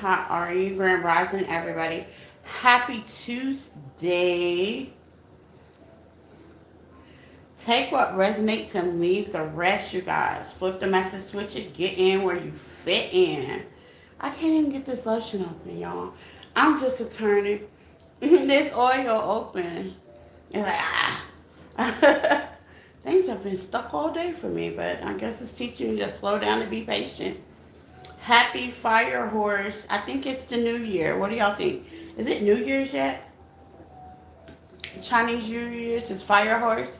How are you? Grand Rising, everybody. Happy Tuesday. Take what resonates and leave the rest, you guys. Flip the message, switch it, get in where you fit in. I can't even get this lotion open, y'all. I'm just a turning this oil open. It's like, ah. Things have been stuck all day for me, but I guess it's teaching me to slow down and be patient. Happy Fire Horse. I think it's the new year. What do y'all think? Is it New Year's yet? Chinese New Year's is Fire Horse.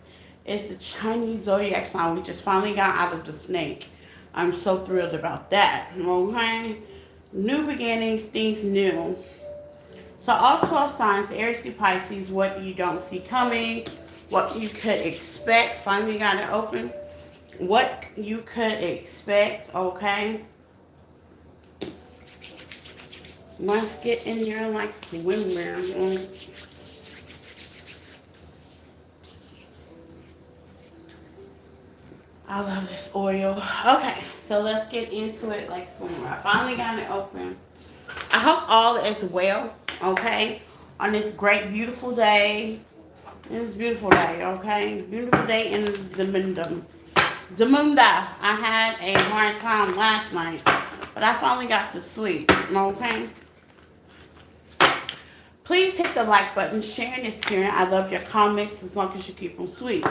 It's the Chinese zodiac sign. We just finally got out of the snake. I'm so thrilled about that. Okay? New beginnings, things new. So all 12 signs, Aries to Pisces, what you don't see coming, what you could expect. Finally got it open. What you could expect, okay? Let's get in there like swimwear. I love this oil. Okay, so let's get into it like swimwear. I finally got it open. I hope all is well, okay? On this great, beautiful day. It's a beautiful day, okay? Beautiful day in Zamunda. Zamunda. I had a hard time last night, but I finally got to sleep, okay? Please hit the like button, sharing is caring. I love your comments as long as you keep them sweet.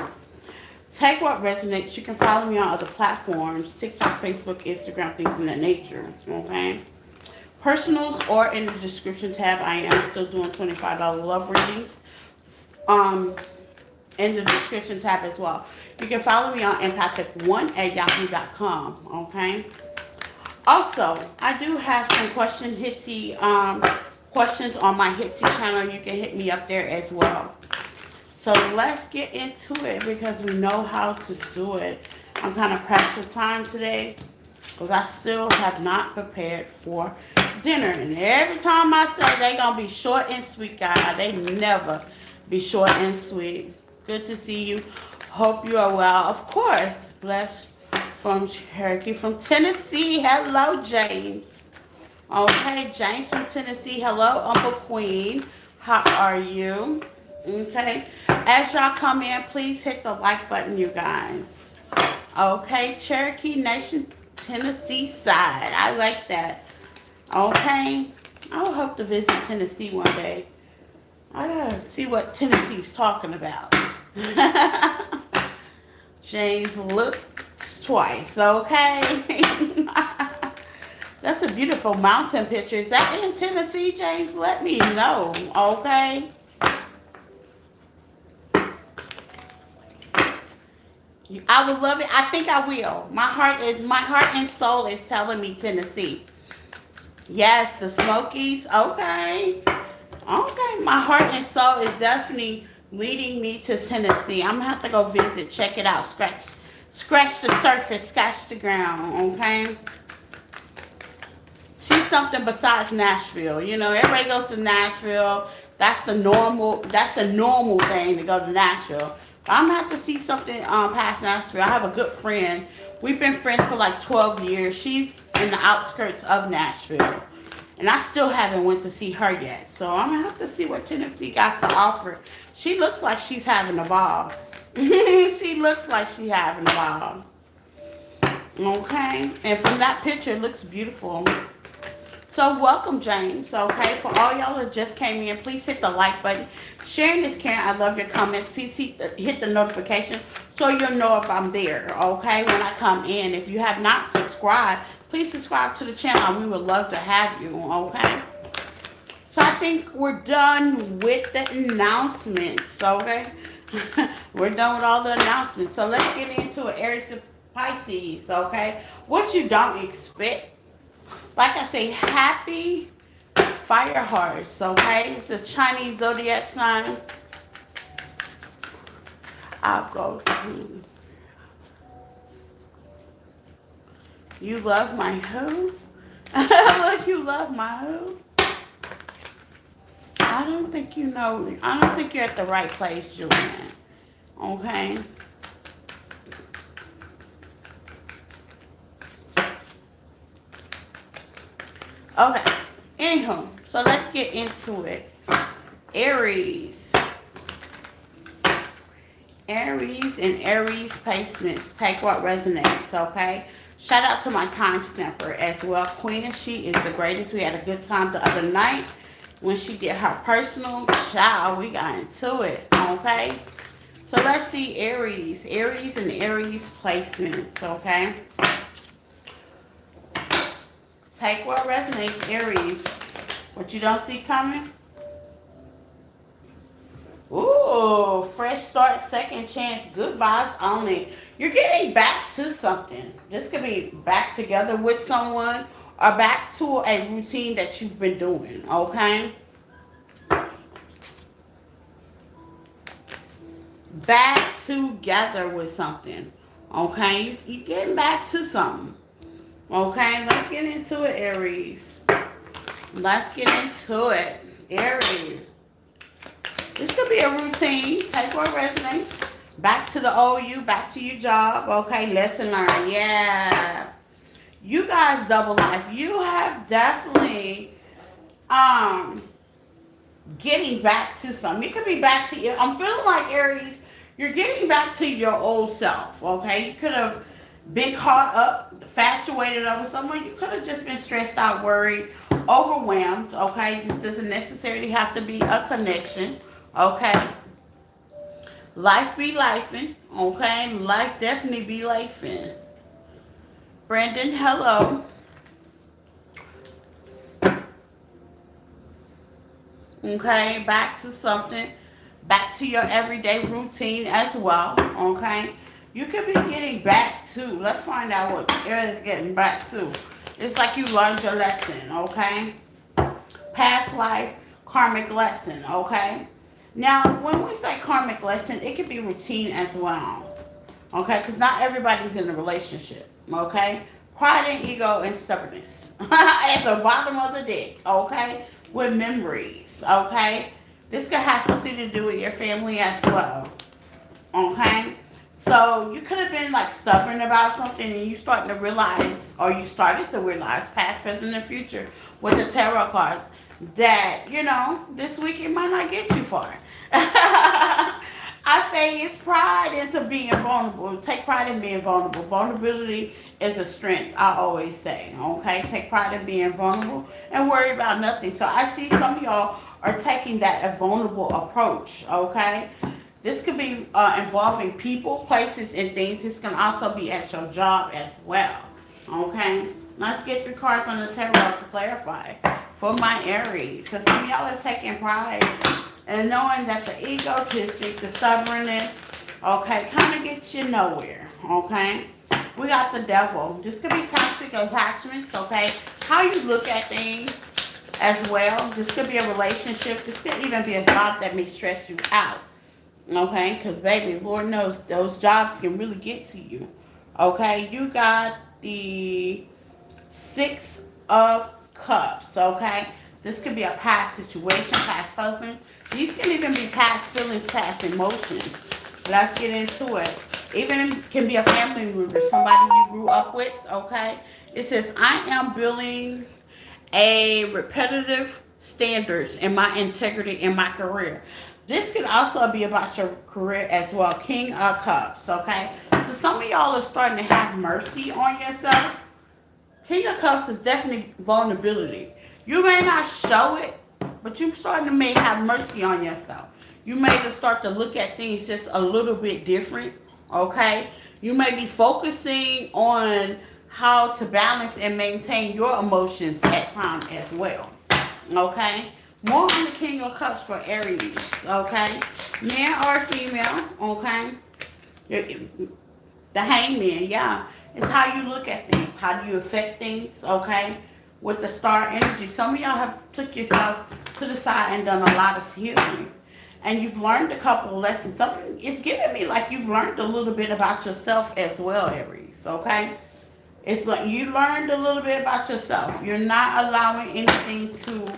Take what resonates. You can follow me on other platforms, TikTok, Facebook, Instagram, things of that nature, okay? Personals or in the description tab, I am still doing $25 love readings um, in the description tab as well. You can follow me on empathic1 at yahoo.com, okay? Also, I do have some questions on my Hitsy channel. You can hit me up there as well. So let's get into it because we know how to do it. I'm kind of pressed for time today because I still have not prepared for dinner. And every time I say they going to be short and sweet, guys, they never be short and sweet. Good to see you. Hope you are well. Of course, blessed from Cherokee, from Tennessee. Hello, James. Okay, James from Tennessee. Hello, Uncle Queen. How are you? Okay. As y'all come in, please hit the like button, you guys. Okay, Cherokee Nation, Tennessee side. I like that. Okay. I would hope to visit Tennessee one day. I gotta see what Tennessee's talking about. James looks twice, okay? That's a beautiful mountain picture. Is that in Tennessee, James? Let me know, okay? I would love it. I think I will. My heart and soul is telling me Tennessee. Yes, the Smokies. Okay. Okay. My heart and soul is definitely leading me to Tennessee. I'm gonna have to go visit, check it out, scratch the surface, scratch the ground, okay? See something besides Nashville. You know, everybody goes to Nashville. That's the normal thing to go to Nashville. I'm gonna have to see something past Nashville. I have a good friend. We've been friends for like 12 years. She's in the outskirts of Nashville. And I still haven't went to see her yet. So I'm gonna have to see what Tennessee got to offer. She looks like she's having a ball. She looks like she's having a ball. Okay. And from that picture, it looks beautiful. So welcome, James. Okay, for all y'all that just came in, please hit the like button. Sharing this, Karen. I love your comments. Please hit the notification so you'll know if I'm there. Okay, when I come in. If you have not subscribed, please subscribe to the channel. We would love to have you. Okay. So I think we're done with the announcements. Okay, we're done with all the announcements. So let's get into it. Aries to Pisces. Okay, what you don't expect. Like I say, happy Fire Horse, okay? It's a Chinese zodiac sign. I'll go to... You love my who? Look, you love my who? I don't think you know me. I don't think you're at the right place, Julian. Okay? Okay. Anywho, so let's get into it. Aries. Aries and Aries placements. Take what resonates, okay? Shout out to my time snapper as well. Queen, she is the greatest. We had a good time the other night when she did her personal. Child, we got into it, okay? So let's see Aries. Aries and Aries placements, okay? Take what resonates, Aries. What you don't see coming? Ooh, fresh start, second chance, good vibes only. You're getting back to something. This could be back together with someone or back to a routine that you've been doing, okay? Back together with something, okay? You're getting back to something, okay? Let's get into it, Aries. Let's get into it, Aries. This could be a routine. Take what resonates. Back to the old you, back to your job. Okay, lesson learned. Yeah. You guys double life. You have definitely getting back to something. You could be back to you. I'm feeling like Aries, you're getting back to your old self. Okay? You could have been caught up, infatuated over someone. You could have just been stressed out, worried, overwhelmed. Okay? This doesn't necessarily have to be a connection. Okay? Life be lifing. Okay? Life definitely be lifing. Brandon, hello. Okay? Back to something. Back to your everyday routine as well. Okay? You could be getting back to. Let's find out what Aries is getting back to. It's like you learned your lesson. Okay? Past life, karmic lesson. Okay? Now, when we say karmic lesson, it could be routine as well. Okay? Because not everybody's in a relationship. Okay? Pride and ego and stubbornness. At the bottom of the deck. Okay? With memories. Okay? This could have something to do with your family as well. Okay? So, you could have been like stubborn about something and you starting to realize, or you started to realize, past, present, and future with the tarot cards, that, you know, this week it might not get you far. I say it's pride into being vulnerable. Take pride in being vulnerable. Vulnerability is a strength, I always say. Okay? Take pride in being vulnerable and worry about nothing. So I see some of y'all are taking that a vulnerable approach. Okay? This could be involving people, places, and things. This can also be at your job as well. Okay? Let's get the cards on the tarot to clarify for my Aries. So some of y'all are taking pride and knowing that the egotistic, the stubbornness, okay, kind of gets you nowhere. Okay? We got the devil. This could be toxic attachments. Okay? How you look at things as well. This could be a relationship. This could even be a job that may stress you out. Okay, because baby, Lord knows those jobs can really get to you. Okay, you got the 6 of Cups. Okay, this could be a past situation, past husband. These can even be past feelings, past emotions. Let's get into it. Even can be a family member, somebody you grew up with. Okay, it says, I am building a repetitive standards in my integrity in my career. This could also be about your career as well. King of Cups, okay? So some of y'all are starting to have mercy on yourself. King of Cups is definitely vulnerability. You may not show it, but you're starting to may have mercy on yourself. You may start to look at things just a little bit different, okay? You may be focusing on how to balance and maintain your emotions at times as well, okay? More on the King of Cups for Aries, okay? Man or female, okay? The Hangman, yeah. It's how you look at things. How do you affect things, okay? With the star energy. Some of y'all have took yourself to the side and done a lot of healing. And you've learned a couple of lessons. Something, it's giving me like you've learned a little bit about yourself as well, Aries, okay? It's like you learned a little bit about yourself. You're not allowing anything to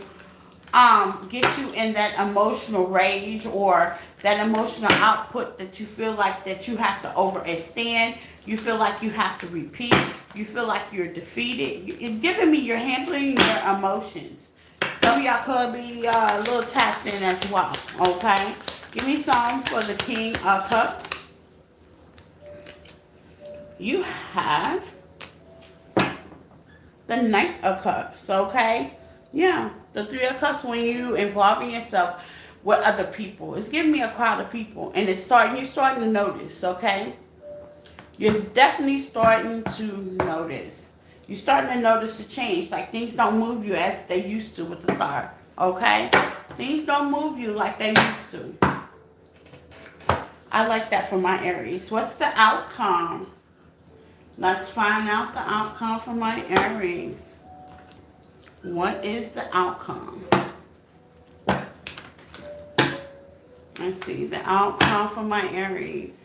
get you in that emotional rage or that emotional output that you feel like that you have to overextend. You feel like you have to repeat. You feel like you're defeated. It's giving me you're handling your emotions Some of y'all could be a little tapped in as well, okay? Give me some for the King of Cups. You have the Knight of Cups, okay? Yeah, the Three of Cups, when you involving yourself with other people. It's giving me a crowd of people, and you're starting to notice, okay? You're definitely starting to notice. You're starting to notice a change. Like things don't move you as they used to with the Star, okay? Things don't move you like they used to. I like that for my Aries. What's the outcome? Let's find out the outcome for my Aries. What is the outcome? Let's see. The outcome for my Aries.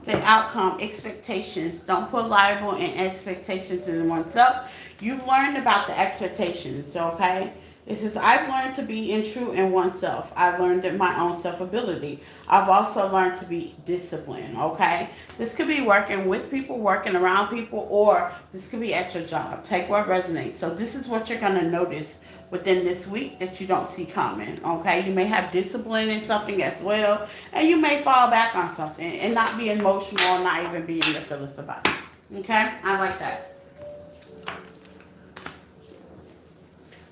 The outcome, expectations. Don't put liable and expectations in oneself. You've learned about the expectations, okay? It says, I've learned to be true in oneself. I've learned in my own self-ability. I've also learned to be disciplined, okay? This could be working with people, working around people, or this could be at your job. Take what resonates. So this is what you're going to notice within this week that you don't see coming, okay? You may have discipline in something as well, and you may fall back on something and not be emotional or not even be in the feelings about it, okay? I like that.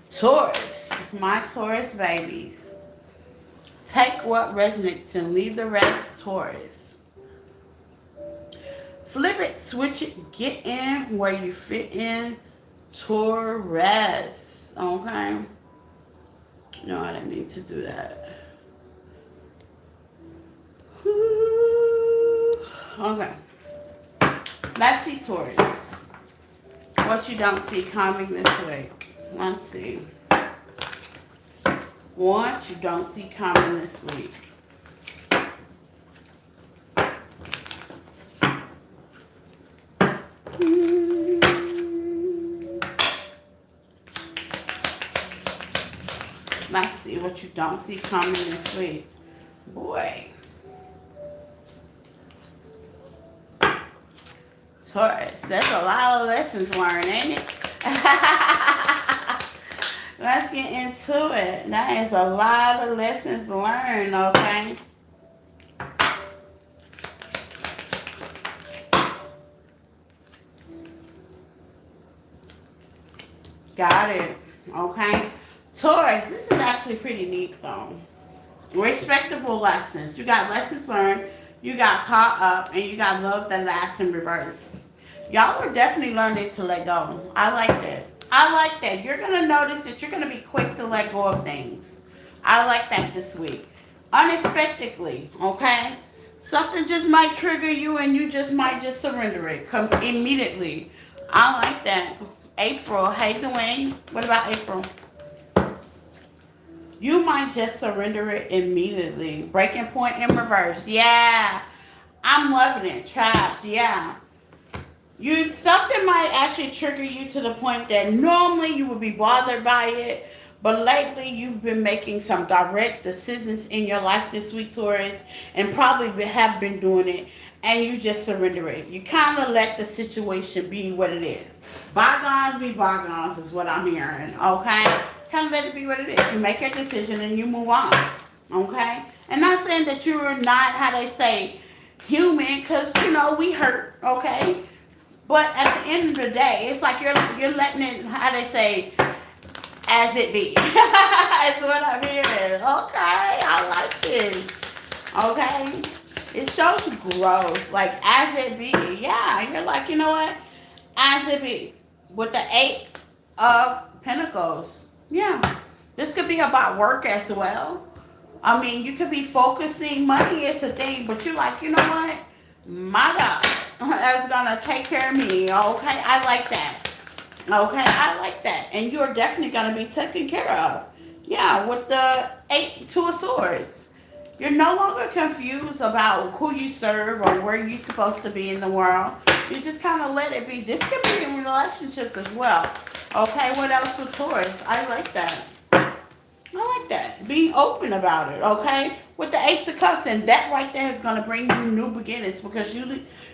Taurus, my Taurus babies. Take what resonates and leave the rest, Taurus. Flip it, switch it, get in where you fit in, Taurus. Okay? No, I didn't need to do that. Okay. Let's see, Taurus. What you don't see coming this week. Let's see. What you don't see coming this week. Let's see what you don't see coming this week. Boy. Taurus, that's a lot of lessons learned, ain't it? Let's get into it. That is a lot of lessons learned, okay? Got it, okay? Taurus, this is actually pretty neat, though. Respectable lessons. You got lessons learned, you got caught up, and you got love that lasts in reverse. Y'all are definitely learning to let go. I like that. I like that. You're going to notice that you're going to be quick to let go of things. I like that this week. Unexpectedly, okay? Something just might trigger you and you just might just surrender it immediately. I like that. April. Hey, Dwayne. What about April? You might just surrender it immediately. Breaking point in reverse. Yeah. I'm loving it. Trapped. Yeah. Something might actually trigger you to the point that normally you would be bothered by it, but lately you've been making some direct decisions in your life this week, Taurus, and probably have been doing it, and you just surrender it. You kind of let the situation be what it is. Bygones be bygones is what I'm hearing, okay? Kind of let it be what it is. You make a decision and you move on, okay? And not saying that you're not, how they say, human, because, we hurt, okay? But at the end of the day, it's like you're letting it, how they say, as it be. That's what I'm hearing. Okay, I like this. Okay? It shows growth. Like, as it be. Yeah, you're like, you know what? As it be. With the 8 of Pentacles. Yeah. This could be about work as well. I mean, you could be focusing. Money is a thing, but you're like, you know what? My God. That's gonna take care of me, okay? I like that. Okay, I like that. And you're definitely gonna be taken care of. Yeah, with the 2 of Swords. You're no longer confused about who you serve or where you're supposed to be in the world. You just kind of let it be. This could be in relationships as well. Okay, what else with Taurus? I like that. I like that. Being open about it, okay? With the Ace of Cups, and that right there is going to bring you new beginnings because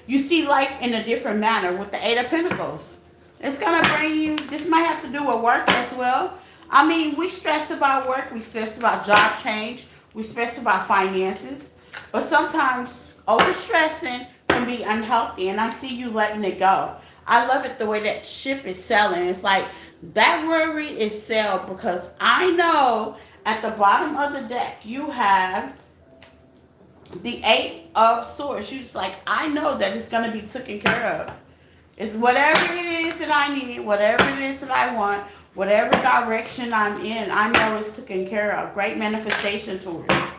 you see life in a different manner with the 8 of Pentacles. It's gonna bring you. This might have to do with work as well. I mean, we stress about work. We stress about job change. We stress about finances. But sometimes overstressing can be unhealthy, and I see you letting it go. I love it the way that ship is selling. It's like that worry is sell because I know at the bottom of the deck you have the Eight of Swords. You just like I know that it's gonna be taken care of. It's whatever it is that I need, whatever it is that I want, whatever direction I'm in, I know it's taken care of. Great manifestation, Taurus.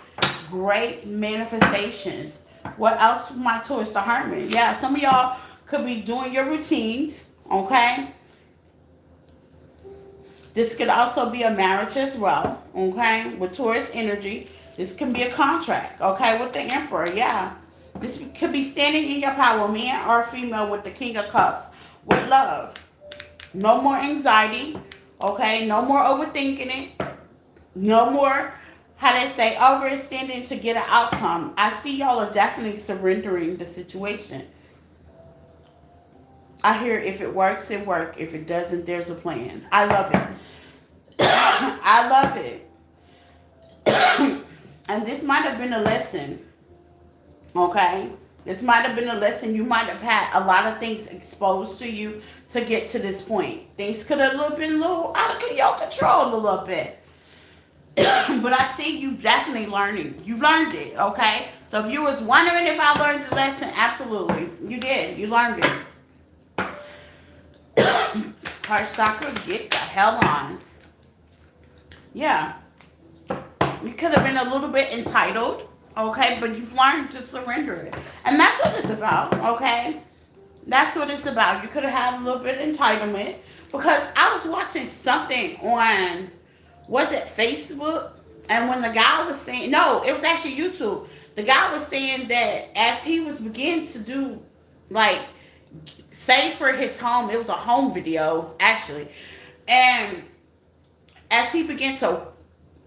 Great manifestation. What else, my Taurus? The Hermit. Yeah, some of y'all could be doing your routines, okay? This could also be a marriage as well, okay? With Taurus energy. This can be a contract, okay? With the Emperor, yeah. This could be standing in your power, man or female, with the King of Cups. With love. No more anxiety, okay? No more overthinking it. No more, how they say, overextending to get an outcome. I see y'all are definitely surrendering the situation. I hear if it works, it works. If it doesn't, there's a plan. I love it. I love it. And this might have been a lesson, okay? This might have been a lesson. You might have had a lot of things exposed to you to get to this point. Things could have been a little out of your control a little bit. But I see you definitely learning. You learned it, okay? So if you was wondering if I learned the lesson, absolutely. You did. You learned it. Heart chakras, get the hell on. Yeah. You could have been a little bit entitled, okay? But you've learned to surrender it. And that's what it's about, okay? That's what it's about. You could have had a little bit of entitlement. Because I was watching something on, was it Facebook? And when the guy was saying, no, it was actually YouTube. The guy was saying that as he was beginning to do, like, save for his home, it was a home video, actually. And as he began to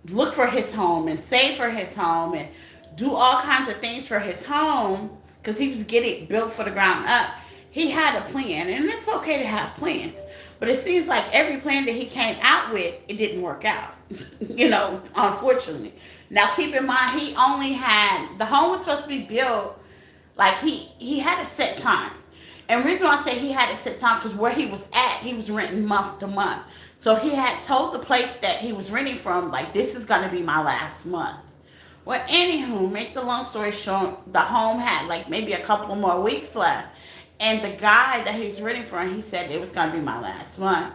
look for his home and save for his home and do all kinds of things for his home, because he was getting built for the ground up, he had a plan. And it's okay to have plans. But it seems like every plan that he came out with, it didn't work out. Unfortunately. Now keep in mind, he only had, the home was supposed to be built, like he had a set time. And the reason why I say he had a set time, because where he was at, he was renting month to month. So he had told the place that he was renting from, like, this is going to be my last month. Well, anywho, make the long story short, the home had, like, maybe a couple more weeks left. And the guy that he was renting from, he said it was going to be my last month.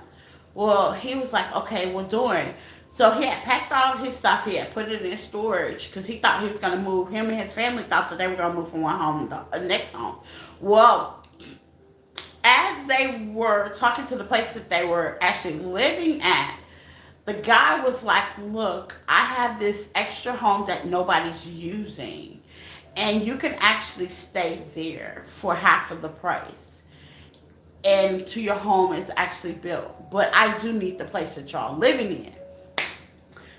Well, he was like, okay, well, doing. So he had packed all his stuff. He had put it in storage because he thought he was going to move. Him and his family thought that they were going to move from one home to the next home. Well, as they were talking to the place that they were actually living at, the guy was like, look, I have this extra home that nobody's using. And you can actually stay there for half of the price. And till your home is actually built. But I do need the place that y'all living in.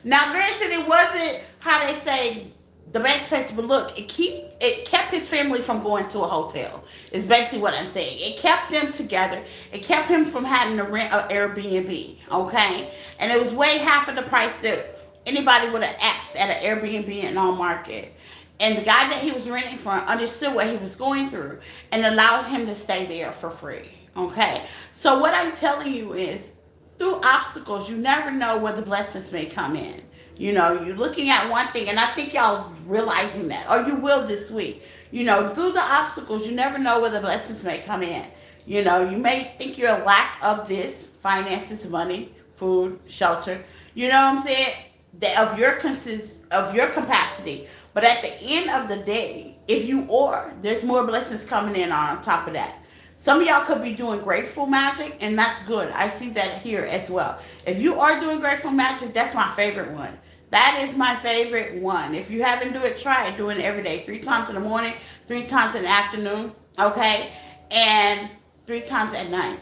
Now, granted, it wasn't, how they say, the best place, but look, it kept his family from going to a hotel. Is basically what I'm saying. It kept them together. It kept him from having to rent an Airbnb, okay? And it was way half of the price that anybody would have asked at an Airbnb in our market. And the guy that he was renting from understood what he was going through and allowed him to stay there for free, okay? So what I'm telling you is, through obstacles, you never know where the blessings may come in. You're looking at one thing, and I think y'all realizing that, or you will this week. Through the obstacles, you never know where the blessings may come in. You may think you're a lack of this, finances, money, food, shelter. You know what I'm saying? Of your capacity. But at the end of the day, if you are, there's more blessings coming in on top of that. Some of y'all could be doing grateful magic, and that's good. I see that here as well. If you are doing grateful magic, that's my favorite one. That is my favorite one. If you haven't do it, try it. Doing it every day. 3 times in the morning, 3 times in the afternoon, okay? And 3 times at night.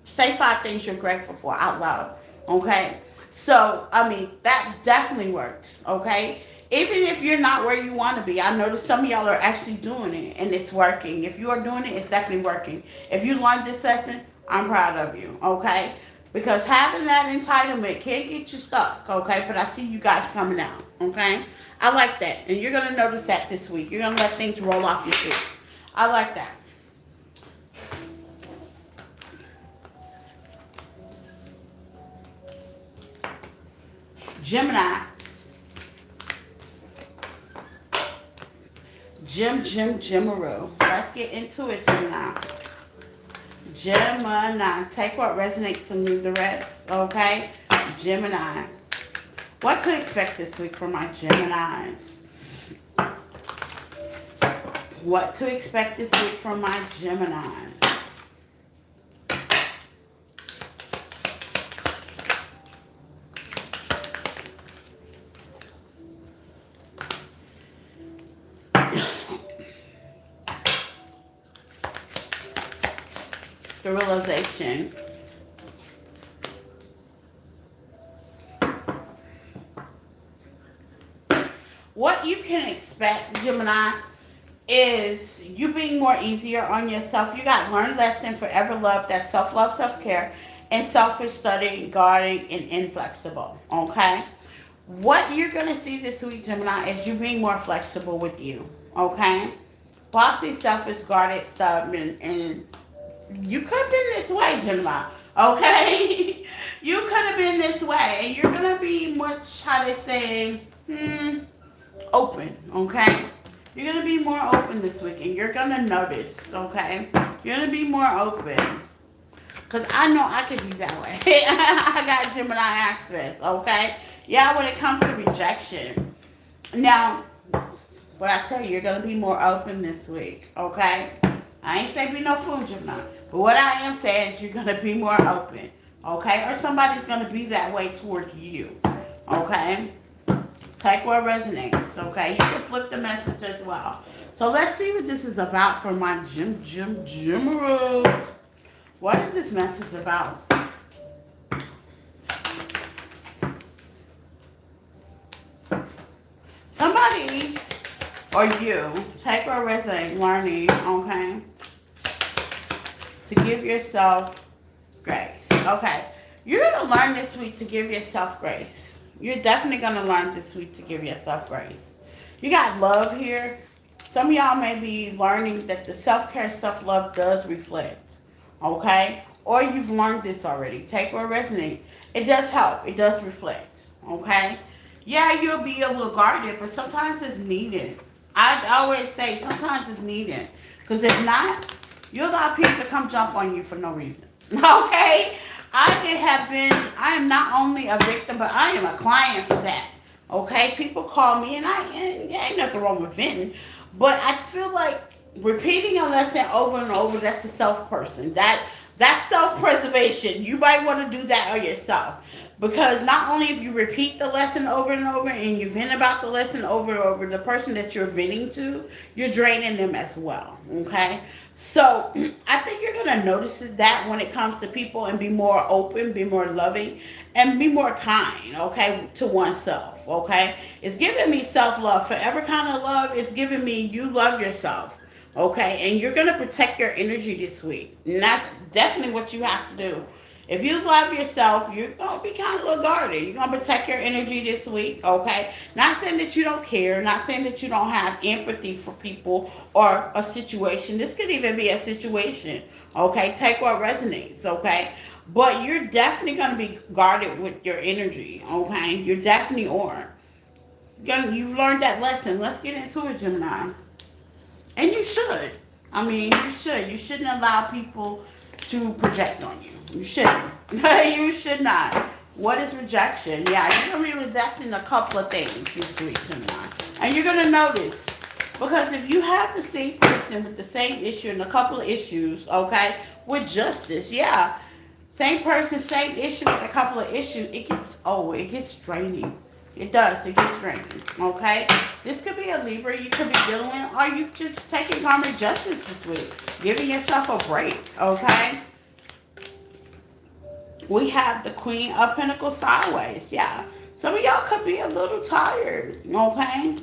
Say 5 things you're grateful for out loud, okay? So, that definitely works, okay? Even if you're not where you want to be, I notice some of y'all are actually doing it, and it's working. If you are doing it, it's definitely working. If you learned this lesson, I'm proud of you, okay? Because having that entitlement can get you stuck, okay? But I see you guys coming out, okay? I like that. And you're going to notice that this week. You're going to let things roll off your shoes. I like that. Gemini. Gemaroo. Let's get into it, Gemini. Gemini. Take what resonates and leave the rest, okay? Gemini. What to expect this week from my Geminis? What to expect this week from my Geminis? The realization. What you can expect, Gemini, is you being more easier on yourself. You got learned lesson, forever love, that's self-love, self-care, and selfish studying, guarding, and inflexible, okay? What you're going to see this week, Gemini, is you being more flexible with you, okay? Bossy, selfish, guarded, stubborn, and you could have been this way, Gemini, okay? You could have been this way, and you're going to be much, how they say, open, okay? You're going to be more open this week, and you're going to notice, okay? You're going to be more open. Because I know I could be that way. I got Gemini aspects, okay? Yeah, when it comes to rejection. Now, what I tell you, you're going to be more open this week, okay? I ain't saying be no fool, Gemini. But what I am saying is you're going to be more open, okay? Or somebody's going to be that way toward you, okay? Take what resonates, okay? You can flip the message as well. So let's see what this is about for my Gemaroo. What is this message about? Somebody or you, take what resonates, learning, okay? To give yourself grace, okay? You're going to learn this week to give yourself grace. You're definitely going to learn this week to give yourself grace. You got love here. Some of y'all may be learning that the self-care, self-love does reflect. Okay? Or you've learned this already. Take what resonates. It does help. It does reflect. Okay? Yeah, you'll be a little guarded, but sometimes it's needed. I always say sometimes it's needed. Because if not, you'll allow people to come jump on you for no reason. Okay? I am not only a victim, but I am a client for that. Okay? People call me, and ain't nothing wrong with venting. But I feel like repeating a lesson over and over, that's a self-person. That's self-preservation. You might want to do that on yourself. Because not only if you repeat the lesson over and over and you vent about the lesson over and over, the person that you're venting to, you're draining them as well. Okay? So I think you're going to notice that when it comes to people and be more open, be more loving, and be more kind, okay, to oneself, okay? It's giving me self-love. Forever kind of love is giving me you love yourself, okay? And you're going to protect your energy this week. And that's definitely what you have to do. If you love yourself, you're going to be kind of a little guarded. You're going to protect your energy this week, okay? Not saying that you don't care. Not saying that you don't have empathy for people or a situation. This could even be a situation, okay? Take what resonates, okay? But you're definitely going to be guarded with your energy, okay? You're definitely are. You've learned that lesson. Let's get into it, Gemini. And you should. I mean, you should. You shouldn't allow people to project on you. You shouldn't. You should not. What is rejection? Yeah, you're going to be rejecting a couple of things this week, Gemini. And you're going to notice. Because if you have the same person with the same issue and a couple of issues, okay, with justice, yeah. Same person, same issue with a couple of issues, it gets draining. It does. It gets draining, okay? This could be a Libra you could be dealing with, or you just taking karmic justice this week. Giving yourself a break, okay? We have the Queen of Pentacles sideways, yeah. Some of y'all could be a little tired, okay?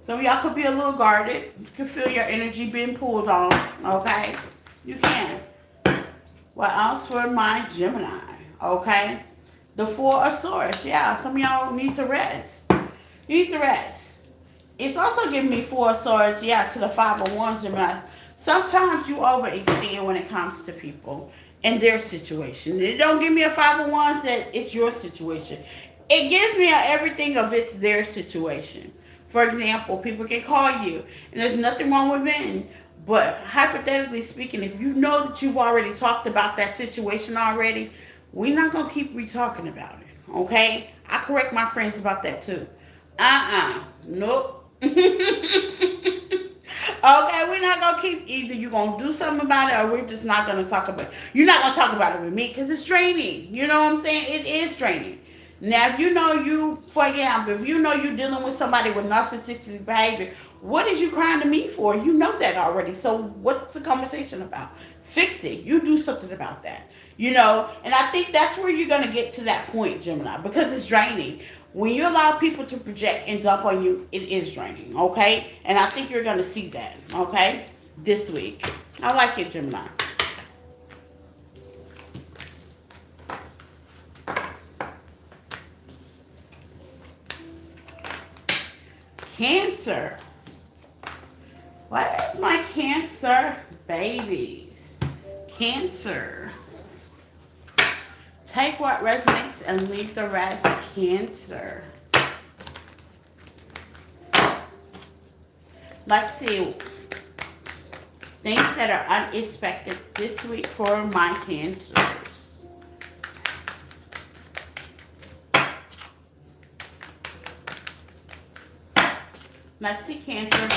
Some of y'all could be a little guarded. You can feel your energy being pulled on, okay? You can. What else for my Gemini? Okay. The Four of Swords. Yeah, some of y'all need to rest. You need to rest. It's also giving me Four of Swords, yeah, to the Five of Wands, Gemini. Sometimes you overextend when it comes to people and their situation. It don't give me a Five of Wands that it's your situation. It gives me everything of it's their situation. For example, people can call you, and there's nothing wrong with men. But hypothetically speaking, if you know that you've already talked about that situation already, we're not gonna keep re-talking about it. Okay? I correct my friends about that too. Nope. Okay, we're not gonna keep either. You're gonna do something about it, or we're just not gonna talk about it. You're not gonna talk about it with me because it's draining. You know what I'm saying? It is draining. Now, if you know you, for example, if you know you're dealing with somebody with narcissistic behavior, what is you crying to me for? You know that already. So what's the conversation about? Fix it. You do something about that. You know, and I think that's where you're gonna get to that point, Gemini, because it's draining. When you allow people to project and dump on you, it is draining, okay? And I think you're going to see that, okay, this week. I like it, Gemini. Cancer. What is my Cancer babies? Cancer. Take what resonates and leave the rest, Cancer. Let's see. Things that are unexpected this week for my Cancers. Let's see, Cancer.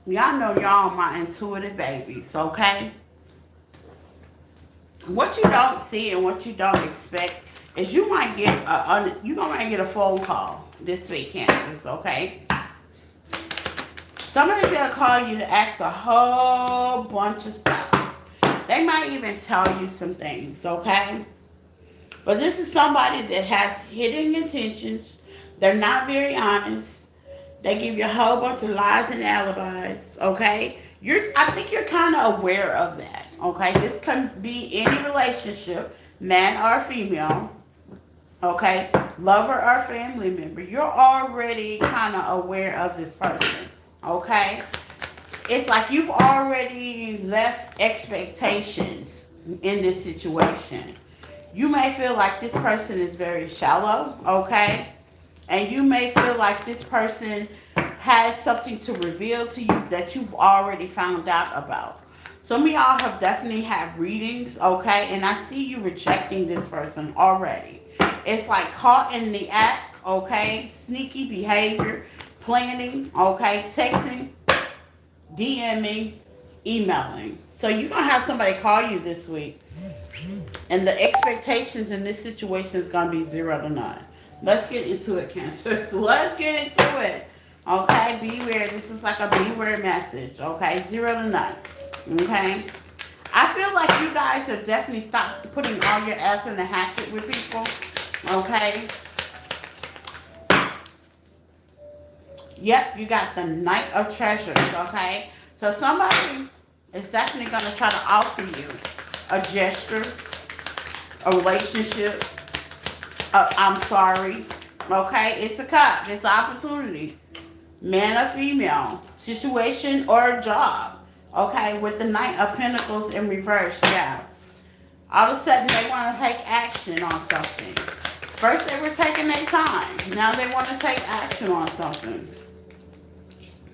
Y'all know y'all my intuitive babies, okay? What you don't see and what you don't expect is you might get a phone call this week, Cancers, okay? Somebody's gonna call you to ask a whole bunch of stuff. They might even tell you some things, okay? But this is somebody that has hidden intentions. They're not very honest. They give you a whole bunch of lies and alibis, okay? I think you're kind of aware of that, okay? This can be any relationship, man or female, okay? Lover or family member. You're already kind of aware of this person, okay? It's like you've already left expectations in this situation. You may feel like this person is very shallow, okay? And you may feel like this person has something to reveal to you that you've already found out about. Some of y'all have definitely had readings, okay? And I see you rejecting this person already. It's like caught in the act, okay? Sneaky behavior, planning, okay? Texting, DMing, emailing. So you're going to have somebody call you this week. And the expectations in this situation is going to be 0 to none. Let's get into it, Cancer. Let's get into it. Okay, beware. This is like a beware message. Okay, 0 to none. Okay. I feel like you guys have definitely stopped putting all your eggs in the hatchet with people. Okay. Yep, you got the Knight of Treasures. Okay. So somebody is definitely going to try to offer you a gesture, a relationship. I'm sorry. Okay, it's a cup. It's an opportunity. Man or female. Situation or job. Okay, with the Knight of Pentacles in reverse. Yeah. All of a sudden they want to take action on something. First they were taking their time. Now they want to take action on something.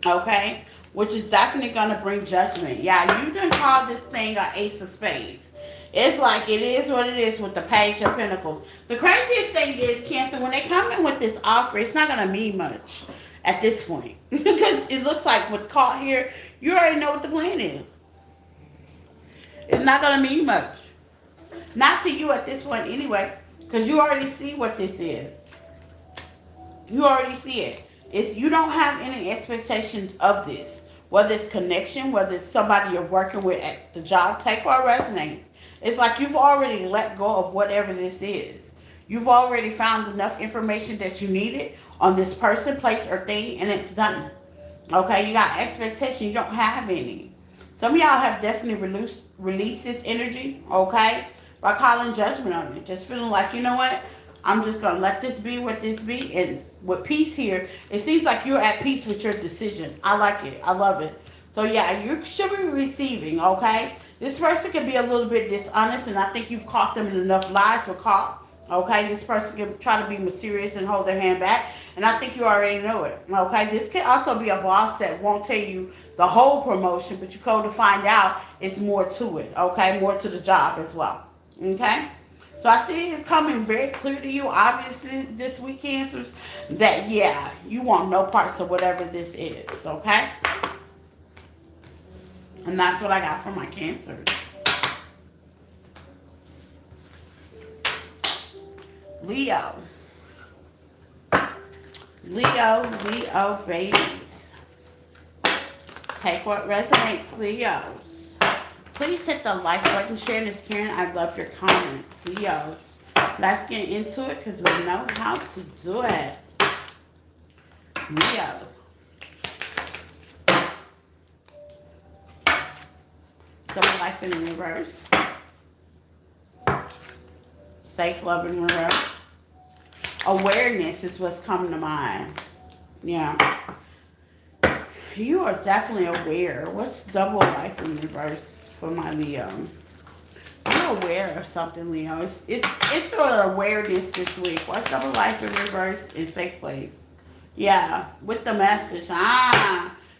Okay? Which is definitely going to bring judgment. Yeah, you done call this thing an Ace of Spades. It's like it is what it is with the Page of Pentacles. The craziest thing is, Cancer, when they come in with this offer, it's not going to mean much at this point. Because it looks like with caught here, you already know what the plan is. It's not going to mean much. Not to you at this point anyway. Because you already see what this is. You already see it. You don't have any expectations of this whether it's connection, whether it's somebody you're working with at the job, take what resonates. It's like you've already let go of whatever this is. You've already found enough information that you needed on this person, place, or thing, and it's done. Okay, you got expectation, you don't have any. Some of y'all have definitely released this energy, okay, by calling judgment on it. Just feeling like, you know what, I'm just going to let this be what this be. And with peace here, it seems like you're at peace with your decision. I like it. I love it. So yeah, you should be receiving, okay? This person could be a little bit dishonest, and I think you've caught them in enough lies for caught. Okay, this person can try to be mysterious and hold their hand back, and I think you already know it. Okay, this could also be a boss that won't tell you the whole promotion, but you go to find out it's more to it. Okay, more to the job as well. Okay, so I see it coming very clear to you, obviously, this week, Cancers, that yeah, you want no parts of whatever this is. Okay, and that's what I got for my Cancers. Leo, babies. Take what resonates, Leos. Please hit the like button, share this, Karen. I love your comments, Leos. Let's get into it because we know how to do it. Leo. Double life in reverse. Safe love in reverse. Awareness is what's coming to mind. Yeah. You are definitely aware. What's double life in reverse for my Leo? You're aware of something, Leo. It's the awareness this week. What's double life in reverse in safe place? Yeah, with the message.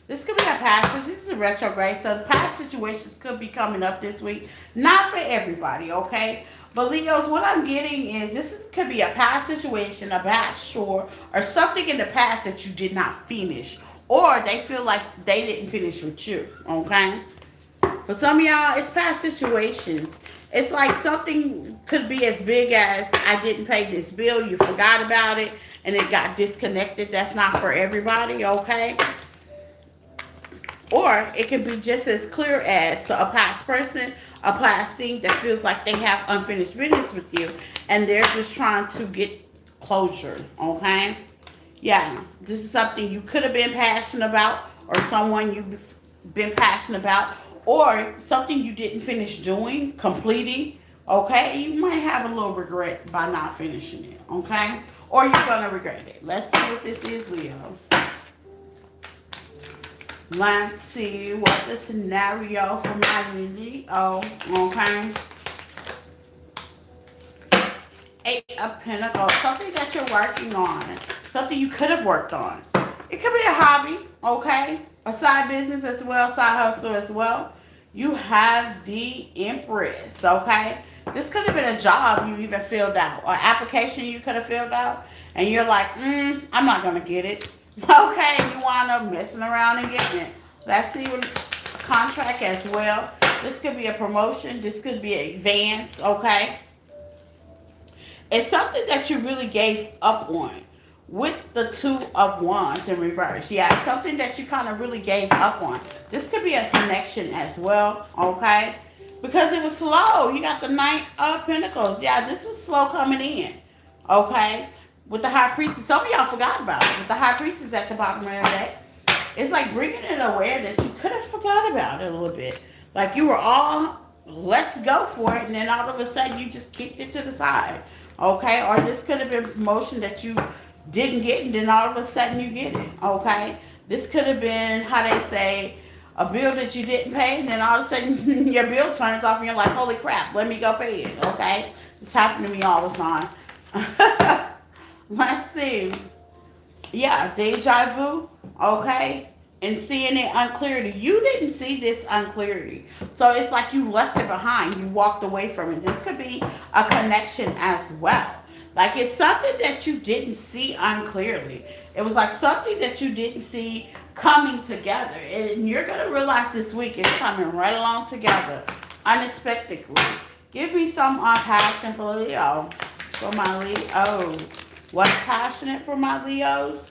This could be a past, this is a retrograde, so past situations could be coming up this week. Not for everybody, okay? But Leos, what I'm getting is could be a past situation, a past chore, or something in the past that you did not finish. Or they feel like they didn't finish with you, okay? For some of y'all, it's past situations. It's like something could be as big as, I didn't pay this bill, you forgot about it, and it got disconnected. That's not for everybody, okay? Or it can be just as clear as a past person, a past thing that feels like they have unfinished business with you, and they're just trying to get closure, okay? Yeah, this is something you could have been passionate about, or someone you've been passionate about, or something you didn't finish doing, completing, okay? You might have a little regret by not finishing it, okay? Or you're going to regret it. Let's see what this is, Leo. Let's see what the scenario for my Leo, okay? Eight of Pentacles, something that you're working on, something you could have worked on. It could be a hobby, okay? A side business as well, side hustle as well. You have the Empress, okay? This could have been a job you even filled out, or application you could have filled out, and you're like, I'm not going to get it. Okay, you wind up messing around and getting it. Let's see what contract as well. This could be a promotion. This could be an advance, okay? It's something that you really gave up on with the Two of Wands in reverse. Yeah, it's something that you kind of really gave up on. This could be a connection as well, okay? Because it was slow. You got the Knight of Pentacles. Yeah, this was slow coming in, okay? With the High Priestess, some of y'all forgot about it. With the High Priestess at the bottom of the deck, it's like bringing it aware that you could have forgot about it a little bit. Like you were all, let's go for it, and then all of a sudden you just kicked it to the side, okay? Or this could have been promotion that you didn't get, and then all of a sudden you get it, okay? This could have been, how they say, a bill that you didn't pay, and then all of a sudden your bill turns off, and you're like, holy crap, let me go pay it, okay? It's happened to me all the time. Let's see. Yeah, deja vu, okay? And seeing it unclearly. You didn't see this unclearly. So it's like you left it behind. You walked away from it. This could be a connection as well. Like it's something that you didn't see unclearly. It was like something that you didn't see coming together. And you're going to realize this week it's coming right along together. Unexpectedly. Give me some passion for Leo. For my Leo. What's passionate for my Leos?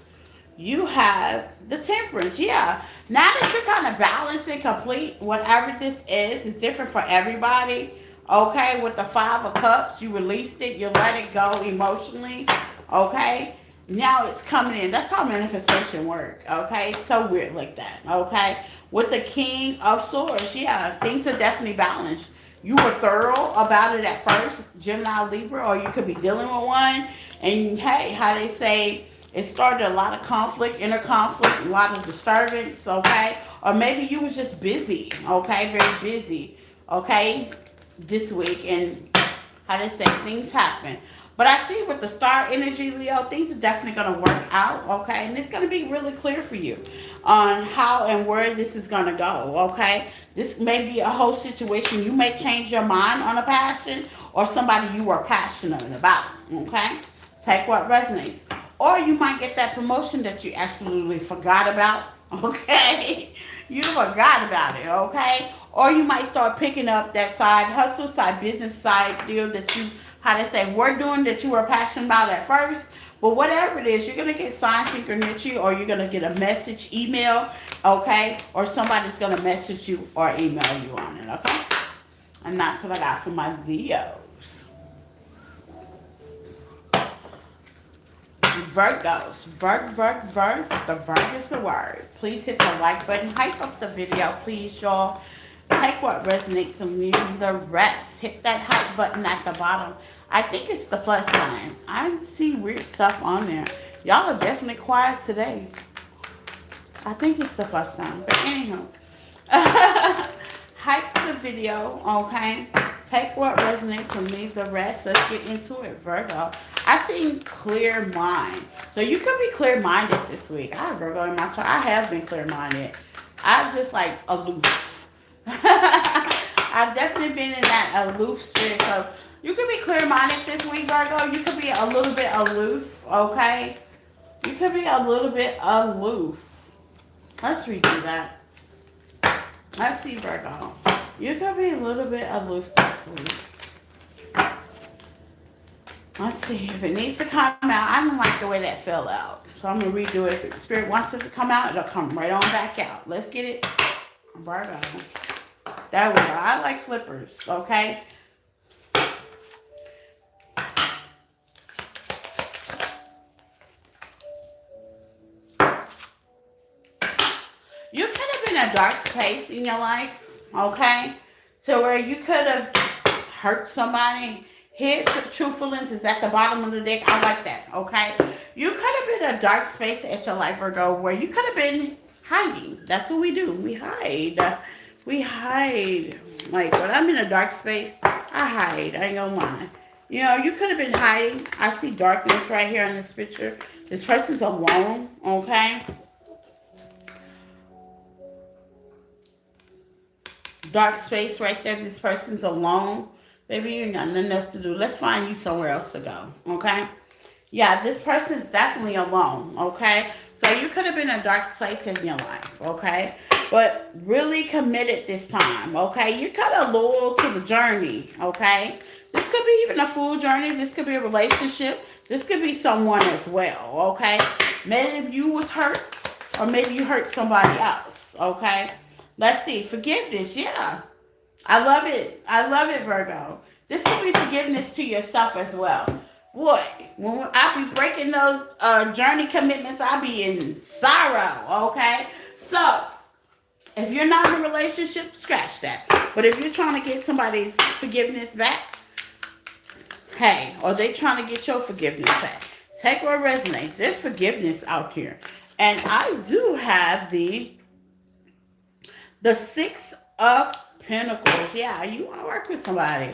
You have the Temperance. Yeah. Now that you're kind of balanced and complete, whatever this is different for everybody. Okay. With the Five of Cups, you released it, you let it go emotionally. Okay. Now it's coming in. That's how manifestation work. Okay. It's so weird like that. Okay. With the King of Swords, yeah, things are definitely balanced. You were thorough about it at first, Gemini, Libra, or you could be dealing with one. And hey, how they say, it started a lot of conflict, inner conflict, a lot of disturbance, okay? Or maybe you was just busy, okay? Very busy, okay? This week, and how they say, things happen. But I see with the star energy, Leo, things are definitely going to work out, okay? And it's going to be really clear for you on how and where this is going to go, okay? This may be a whole situation. You may change your mind on a passion or somebody you are passionate about, okay? Take what resonates. Or you might get that promotion that you absolutely forgot about, okay? You forgot about it, okay? Or you might start picking up that side hustle, side business, side deal that you, how to say, were doing that you were passionate about at first. But whatever it is, you're going to get sign synchronicity, or you're going to get a message, email, okay? Or somebody's going to message you or email you on it, okay? And that's what I got for my Leos. Virgos. Virg. The Virg is the word. Please hit the like button. Hype up the video, please, y'all. Take what resonates and leave the rest. Hit that hype button at the bottom. I think it's the plus sign. I see weird stuff on there. Y'all are definitely quiet today. I think it's the plus sign. But anyhow. Hype the video, okay? Take what resonates and leave the rest. Let's get into it, Virgo. I see clear mind. So you could be clear-minded this week. I have Virgo in my chart. I have been clear-minded. I'm just like aloof. I've definitely been in that aloof spirit. So you could be clear-minded this week, Virgo. You could be a little bit aloof, okay? You could be a little bit aloof. Let's redo that. Let's see, Virgo. You could be a little bit aloof this week. Let's see if it needs to come out. I don't like the way that fell out. So I'm going to redo it. If the spirit wants it to come out, it'll come right on back out. Let's get it. Virgo. There we go. I like flippers, okay? You could have been a dark space in your life, okay? So where you could have hurt somebody. Here, true feelings is at the bottom of the deck. I like that, okay? You could have been a dark space at your life, Virgo, where you could have been hiding. That's what we do. We hide. We hide. Like, when I'm in a dark space, I hide. I ain't gonna lie. You know, you could have been hiding. I see darkness right here in this picture. This person's alone, okay? Dark space right there. This person's alone. Baby, you ain't got nothing else to do. Let's find you somewhere else to go, okay? Yeah, this person's definitely alone, okay? So you could have been in a dark place in your life, okay? But really committed this time, okay? You're kind of loyal to the journey, okay? This could be even a full journey. This could be a relationship. This could be someone as well, okay? Maybe you was hurt, or maybe you hurt somebody else, okay? Let's see. Forgiveness, yeah. I love it. I love it, Virgo. This could be forgiveness to yourself as well. Boy, when I be breaking those journey commitments, I be in sorrow, okay? So, if you're not in a relationship, scratch that. But if you're trying to get somebody's forgiveness back, hey, or they trying to get your forgiveness back, take what resonates. There's forgiveness out here. And I do have the Six of Pentacles. Yeah, you want to work with somebody.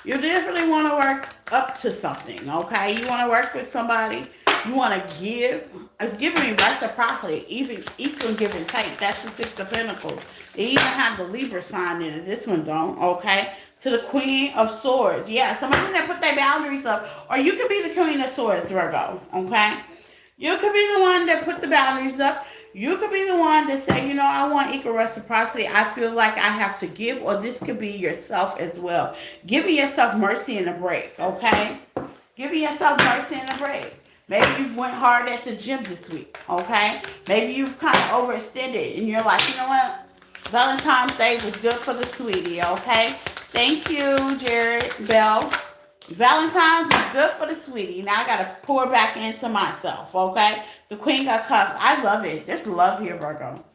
You definitely want to work up to something, okay? You want to work with somebody. You want to give. It's giving me reciprocity, even equal give and take. That's the Six of Pentacles. They even have the Libra sign in it. This one don't, okay? To the Queen of Swords. Yeah, somebody that put their boundaries up. Or you could be the Queen of Swords, Virgo, okay? You could be the one that put the boundaries up. You could be the one that say, you know, I want equal reciprocity. I feel like I have to give. Or this could be yourself as well. Giving yourself mercy and a break, okay? Giving yourself mercy and a break. Maybe you went hard at the gym this week, okay? Maybe you've kind of overextended and you're like, you know what? Valentine's Day was good for the sweetie, okay? Thank you, Jared Bell. Valentine's was good for the sweetie. Now I gotta pour back into myself, okay? The Queen of Cups. I love it. There's love here, Virgo.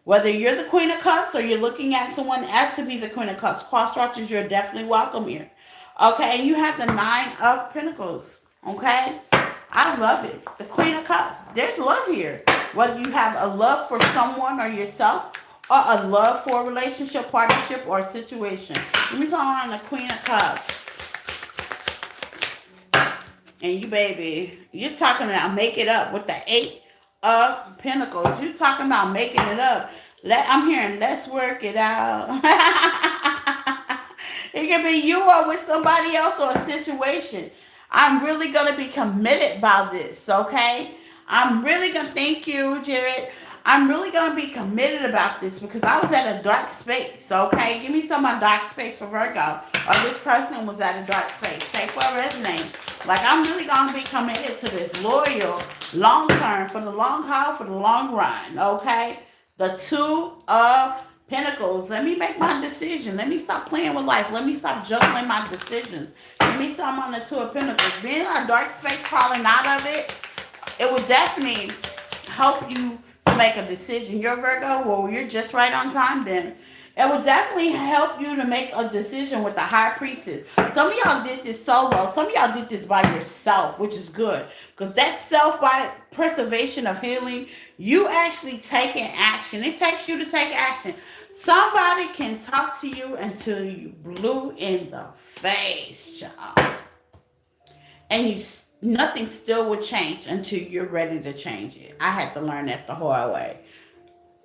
Whether you're the Queen of Cups or you're looking at someone else to be the Queen of Cups, cross watchers, you're definitely welcome here. Okay, and you have the Nine of Pentacles. Okay, I love it. The Queen of Cups. There's love here. Whether you have a love for someone or yourself, or a love for a relationship, partnership, or a situation. Let me call on the Queen of Cups. And you, baby, you're talking about make it up with the Eight of Pentacles. You're talking about making it up. I'm hearing let's work it out. It can be you or with somebody else or a situation. I'm really going to be committed by this, okay? I'm really going to thank you, Jared. I'm really going to be committed about this because I was at a dark space, okay? Give me some of dark space for Virgo. Or this person was at a dark space. Take what resonates. Like, I'm really going to be committed to this. Loyal, long term, for the long haul, for the long run, okay? The Two of Pentacles. Let me make my decision. Let me stop playing with life. Let me stop juggling my decisions. Give me some on the Two of Pentacles. Being a dark space, crawling out of it, it will definitely help you to make a decision. You're Virgo, well, you're just right on time then. It will definitely help you to make a decision with the High Priestess. Some of y'all did this solo. Some of y'all did this by yourself, which is good. Because that self-preservation of healing, you actually taking action. It takes you to take action. Somebody can talk to you until you blue in the face, y'all. And nothing still will change until you're ready to change it. I had to learn that the hard way.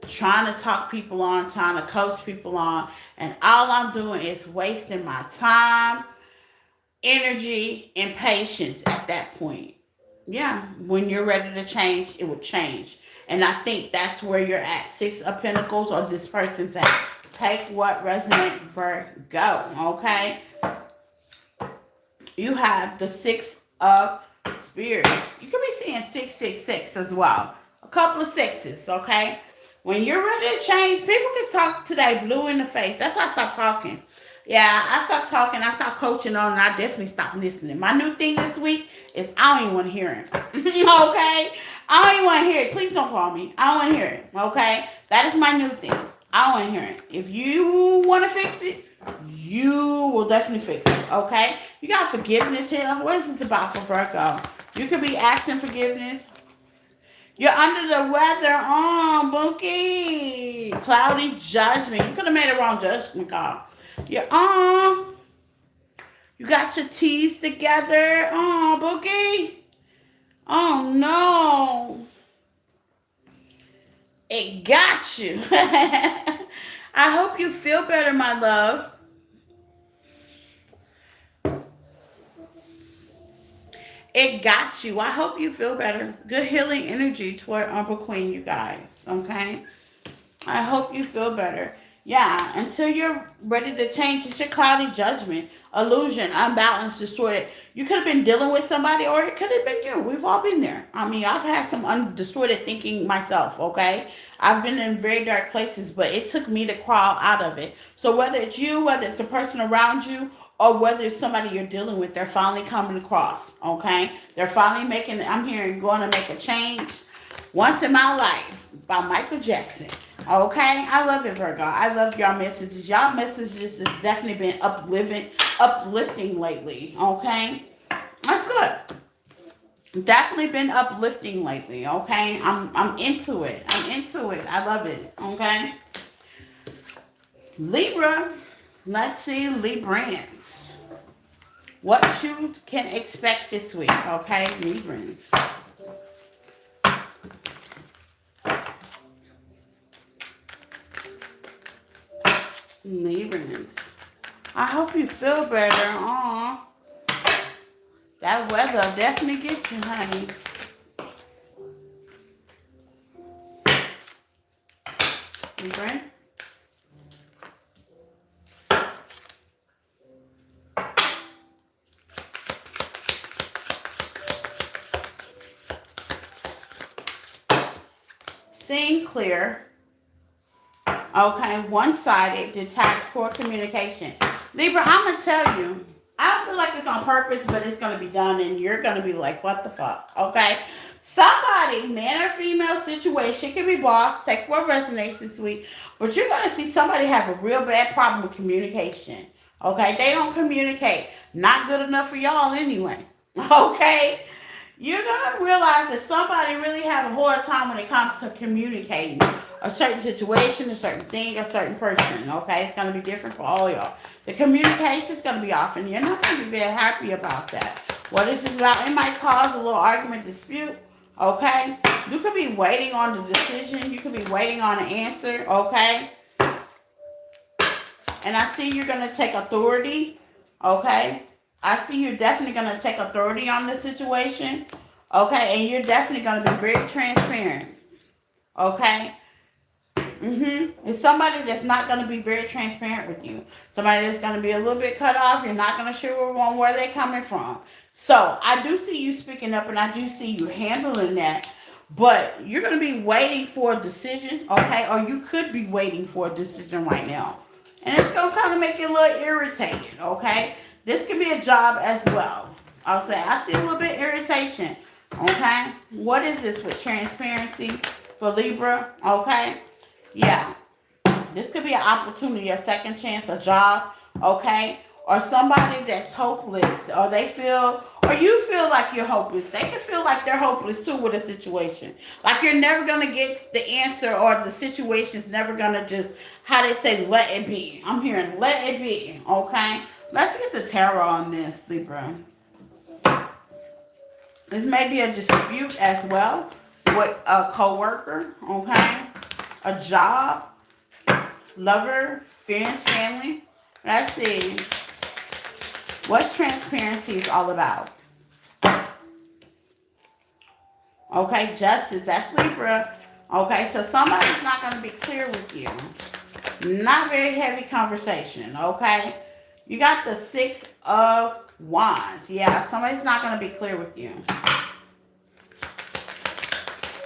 Trying to talk people on, trying to coach people on, and all I'm doing is wasting my time, energy, and patience at that point. Yeah, when you're ready to change, it will change. And I think that's where you're at. Six of Pentacles, or this person's at. Take what resonates, Virgo, okay? You have the Six of Spirits. You could be seeing 666 as well. A couple of sixes, okay? When you're ready to change, people can talk today blue in the face. That's why I stopped talking. Yeah, I stopped talking. I stopped coaching on, and I definitely stopped listening. My new thing this week is I don't even want to hear it. Okay? I don't even want to hear it. Please don't call me. I don't want to hear it. Okay? That is my new thing. I don't want to hear it. If you want to fix it, you will definitely fix it. Okay? You got forgiveness here. What is this about for Virgo? You could be asking forgiveness. You're under the weather. Oh, Bookie. Cloudy judgment. You could have made a wrong judgment call. You're you got your T's together. Oh, Bookie. Oh, no. It got you. I hope you feel better, my love. It got you. I hope you feel better. Good healing energy toward Umber Queen, you guys. Okay? I hope you feel better. Yeah, until you're ready to change, it's your cloudy judgment, illusion, unbalanced, distorted. You could have been dealing with somebody, or it could have been you. We've all been there. I mean, I've had some distorted thinking myself, okay? I've been in very dark places, but it took me to crawl out of it. So whether it's you, whether it's the person around you, or whether it's somebody you're dealing with, they're finally coming across, okay? They're finally I'm hearing, going to make a change. Once in My Life by Michael Jackson. Okay? I love it, Virgo. I love y'all messages. Y'all messages have definitely been uplifting lately. Okay? That's good. Definitely been uplifting lately. Okay? I'm into it. I'm into it. I love it. Okay? Libra. Let's see, Librans. What you can expect this week. Okay? Librans. Librans. I hope you feel better. Aw. That weather definitely gets you, honey. Libran. seeing clear. Okay, one-sided, detached, poor communication. Libra, I'm going to tell you, I don't feel like it's on purpose, but it's going to be done, and you're going to be like, what the fuck? Okay? Somebody, man or female situation, can be boss, take what resonates this week, but you're going to see somebody have a real bad problem with communication. Okay? They don't communicate. Not good enough for y'all anyway. Okay? You're going to realize that somebody really have a hard time when it comes to communicating a certain situation, a certain thing, a certain person. Okay? It's going to be different for all y'all. The communication is going to be off, and you're not going to be very happy about that. What is it about? It might cause a little argument, dispute. Okay? You could be waiting on the decision. You could be waiting on an answer. Okay? And I see you're going to take authority. Okay? I see you're definitely going to take authority on the situation. Okay? And you're definitely going to be very transparent. Okay? It's somebody that's not going to be very transparent with you. Somebody that's going to be a little bit cut off. You're not going to share where they're coming from. So I do see you speaking up, and I do see you handling that. But you're going to be waiting for a decision, okay? Or you could be waiting for a decision right now. And it's going to kind of make you a little irritated, okay? This could be a job as well. I'll say, I see a little bit irritation, okay? What is this with transparency for Libra, okay? Yeah. This could be an opportunity, a second chance, a job, okay? Or somebody that's hopeless, or they feel, or you feel like you're hopeless. They can feel like they're hopeless too with a situation. Like you're never going to get the answer, or the situation's never going to just, how they say, let it be. I'm hearing let it be, okay? Let's get the tarot on this, Libra. This may be a dispute as well with a coworker, okay? A job, lover, friends, family. Let's see. What's transparency is all about? Okay, justice. That's Libra. Okay, so somebody's not going to be clear with you. Not very heavy conversation, okay? You got the 6 of Wands. Yeah, somebody's not going to be clear with you.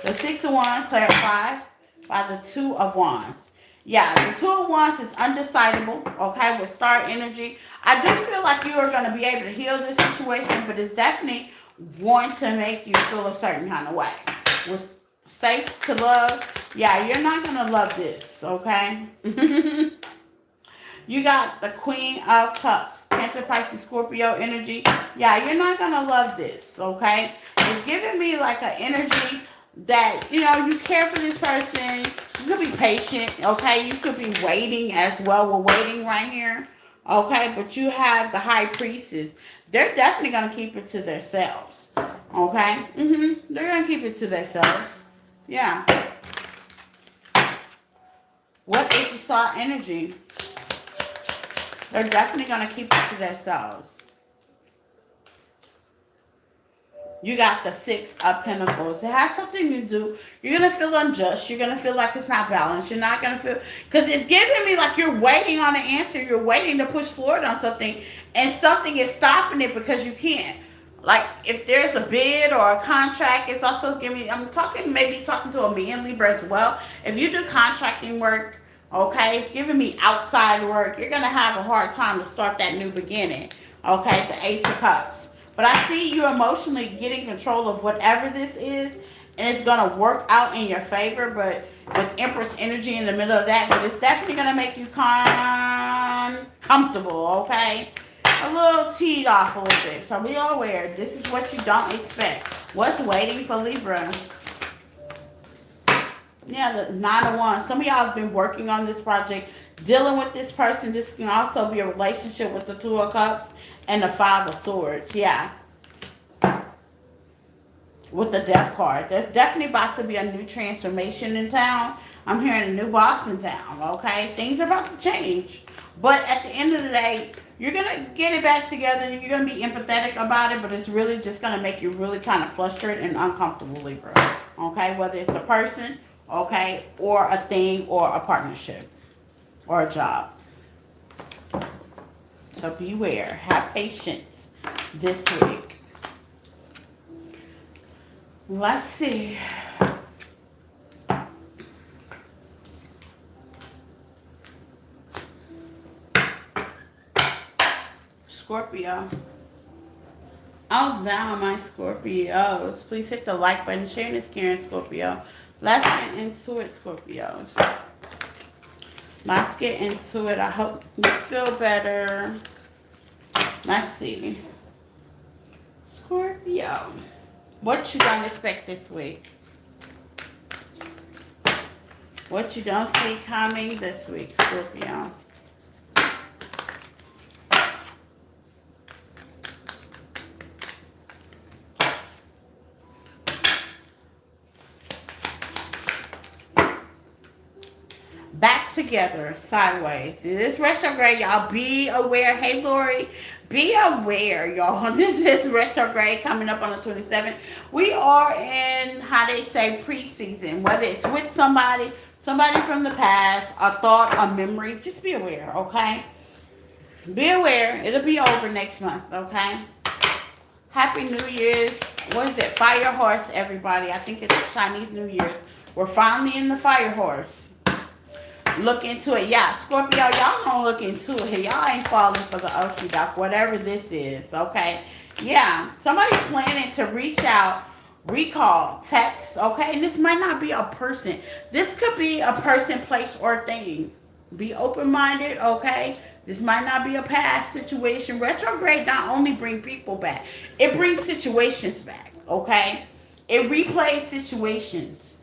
The 6 of Wands clarified by the 2 of Wands. Yeah, the 2 of Wands is undecidable, okay, with star energy. I do feel like you are going to be able to heal this situation, but it's definitely going to make you feel a certain kind of way. With safe to love, yeah, you're not going to love this, okay? You got the Queen of Cups, Cancer, Pisces, Scorpio energy. Yeah, you're not going to love this, okay? It's giving me like an energy that, you know, you care for this person. You could be patient, okay? You could be waiting as well. We're waiting right here, okay? But you have the High Priestess. They're definitely going to keep it to themselves, okay? They're going to keep it to themselves. Yeah. What is the star energy? They're definitely going to keep it to themselves. You got the 6 of Pentacles. It has something to do. You're going to feel unjust. You're going to feel like it's not balanced. You're not going to feel... Because it's giving me like you're waiting on an answer. You're waiting to push forward on something. And something is stopping it because you can't. Like, if there's a bid or a contract, it's also giving me... I'm talking, maybe talking to a man, Libra, as well. If you do contracting work, okay, it's giving me outside work. You're going to have a hard time to start that new beginning. Okay, the Ace of Cups. But I see you emotionally getting control of whatever this is, and it's going to work out in your favor, but with Empress energy in the middle of that, but it's definitely going to make you comfortable, okay? A little teed off a little bit. So be aware, this is what you don't expect. What's waiting for Libra? Yeah, the 9 of Wands. Some of y'all have been working on this project, dealing with this person. This can also be a relationship with the 2 of Cups. And the 5 of Swords, yeah. With the Death card. There's definitely about to be a new transformation in town. I'm hearing a new boss in town, okay? Things are about to change. But at the end of the day, you're going to get it back together. You're going to be empathetic about it, but it's really just going to make you really kind of frustrated and uncomfortable, Libra. Okay? Whether it's a person, okay, or a thing, or a partnership, or a job. So beware. Have patience this week. Let's see. Scorpio. Oh, wow, my Scorpios. Please hit the like button. Sharing is caring, Scorpio. Let's get into it, Scorpios. Let's get into it. I hope you feel better. Let's see. Scorpio. What you don't expect this week? What you don't see coming this week, Scorpio? Back together, sideways. It is retrograde, y'all. Be aware. Hey, Lori. Be aware, y'all. This is retrograde coming up on the 27th. We are in, how they say, preseason. Whether it's with somebody from the past, a thought, a memory. Just be aware, okay? Be aware. It'll be over next month, okay? Happy New Year's. What is it? Fire Horse, everybody. I think it's Chinese New Year's. We're finally in the Fire Horse. Look into it. Yeah, Scorpio, y'all don't look into it. Y'all ain't falling for the okie doke, whatever this is, okay? Yeah, somebody's planning to reach out, recall, text, okay? And this might not be a person. This could be a person, place, or thing. Be open-minded, okay? This might not be a past situation. Retrograde not only bring people back, it brings situations back, okay? It replays situations.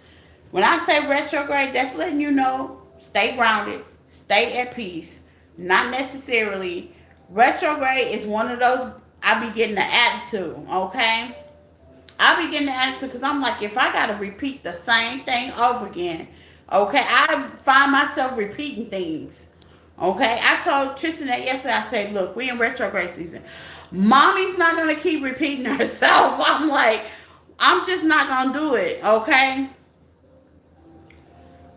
When I say retrograde, that's letting you know, stay grounded, stay at peace. Not necessarily. Retrograde is one of those, I be getting the attitude, okay? I be getting the attitude because I'm like, if I got to repeat the same thing over again, okay? I find myself repeating things, okay? I told Tristan that yesterday. I said, look, we in retrograde season. Mommy's not going to keep repeating herself. I'm like, I'm just not going to do it, okay?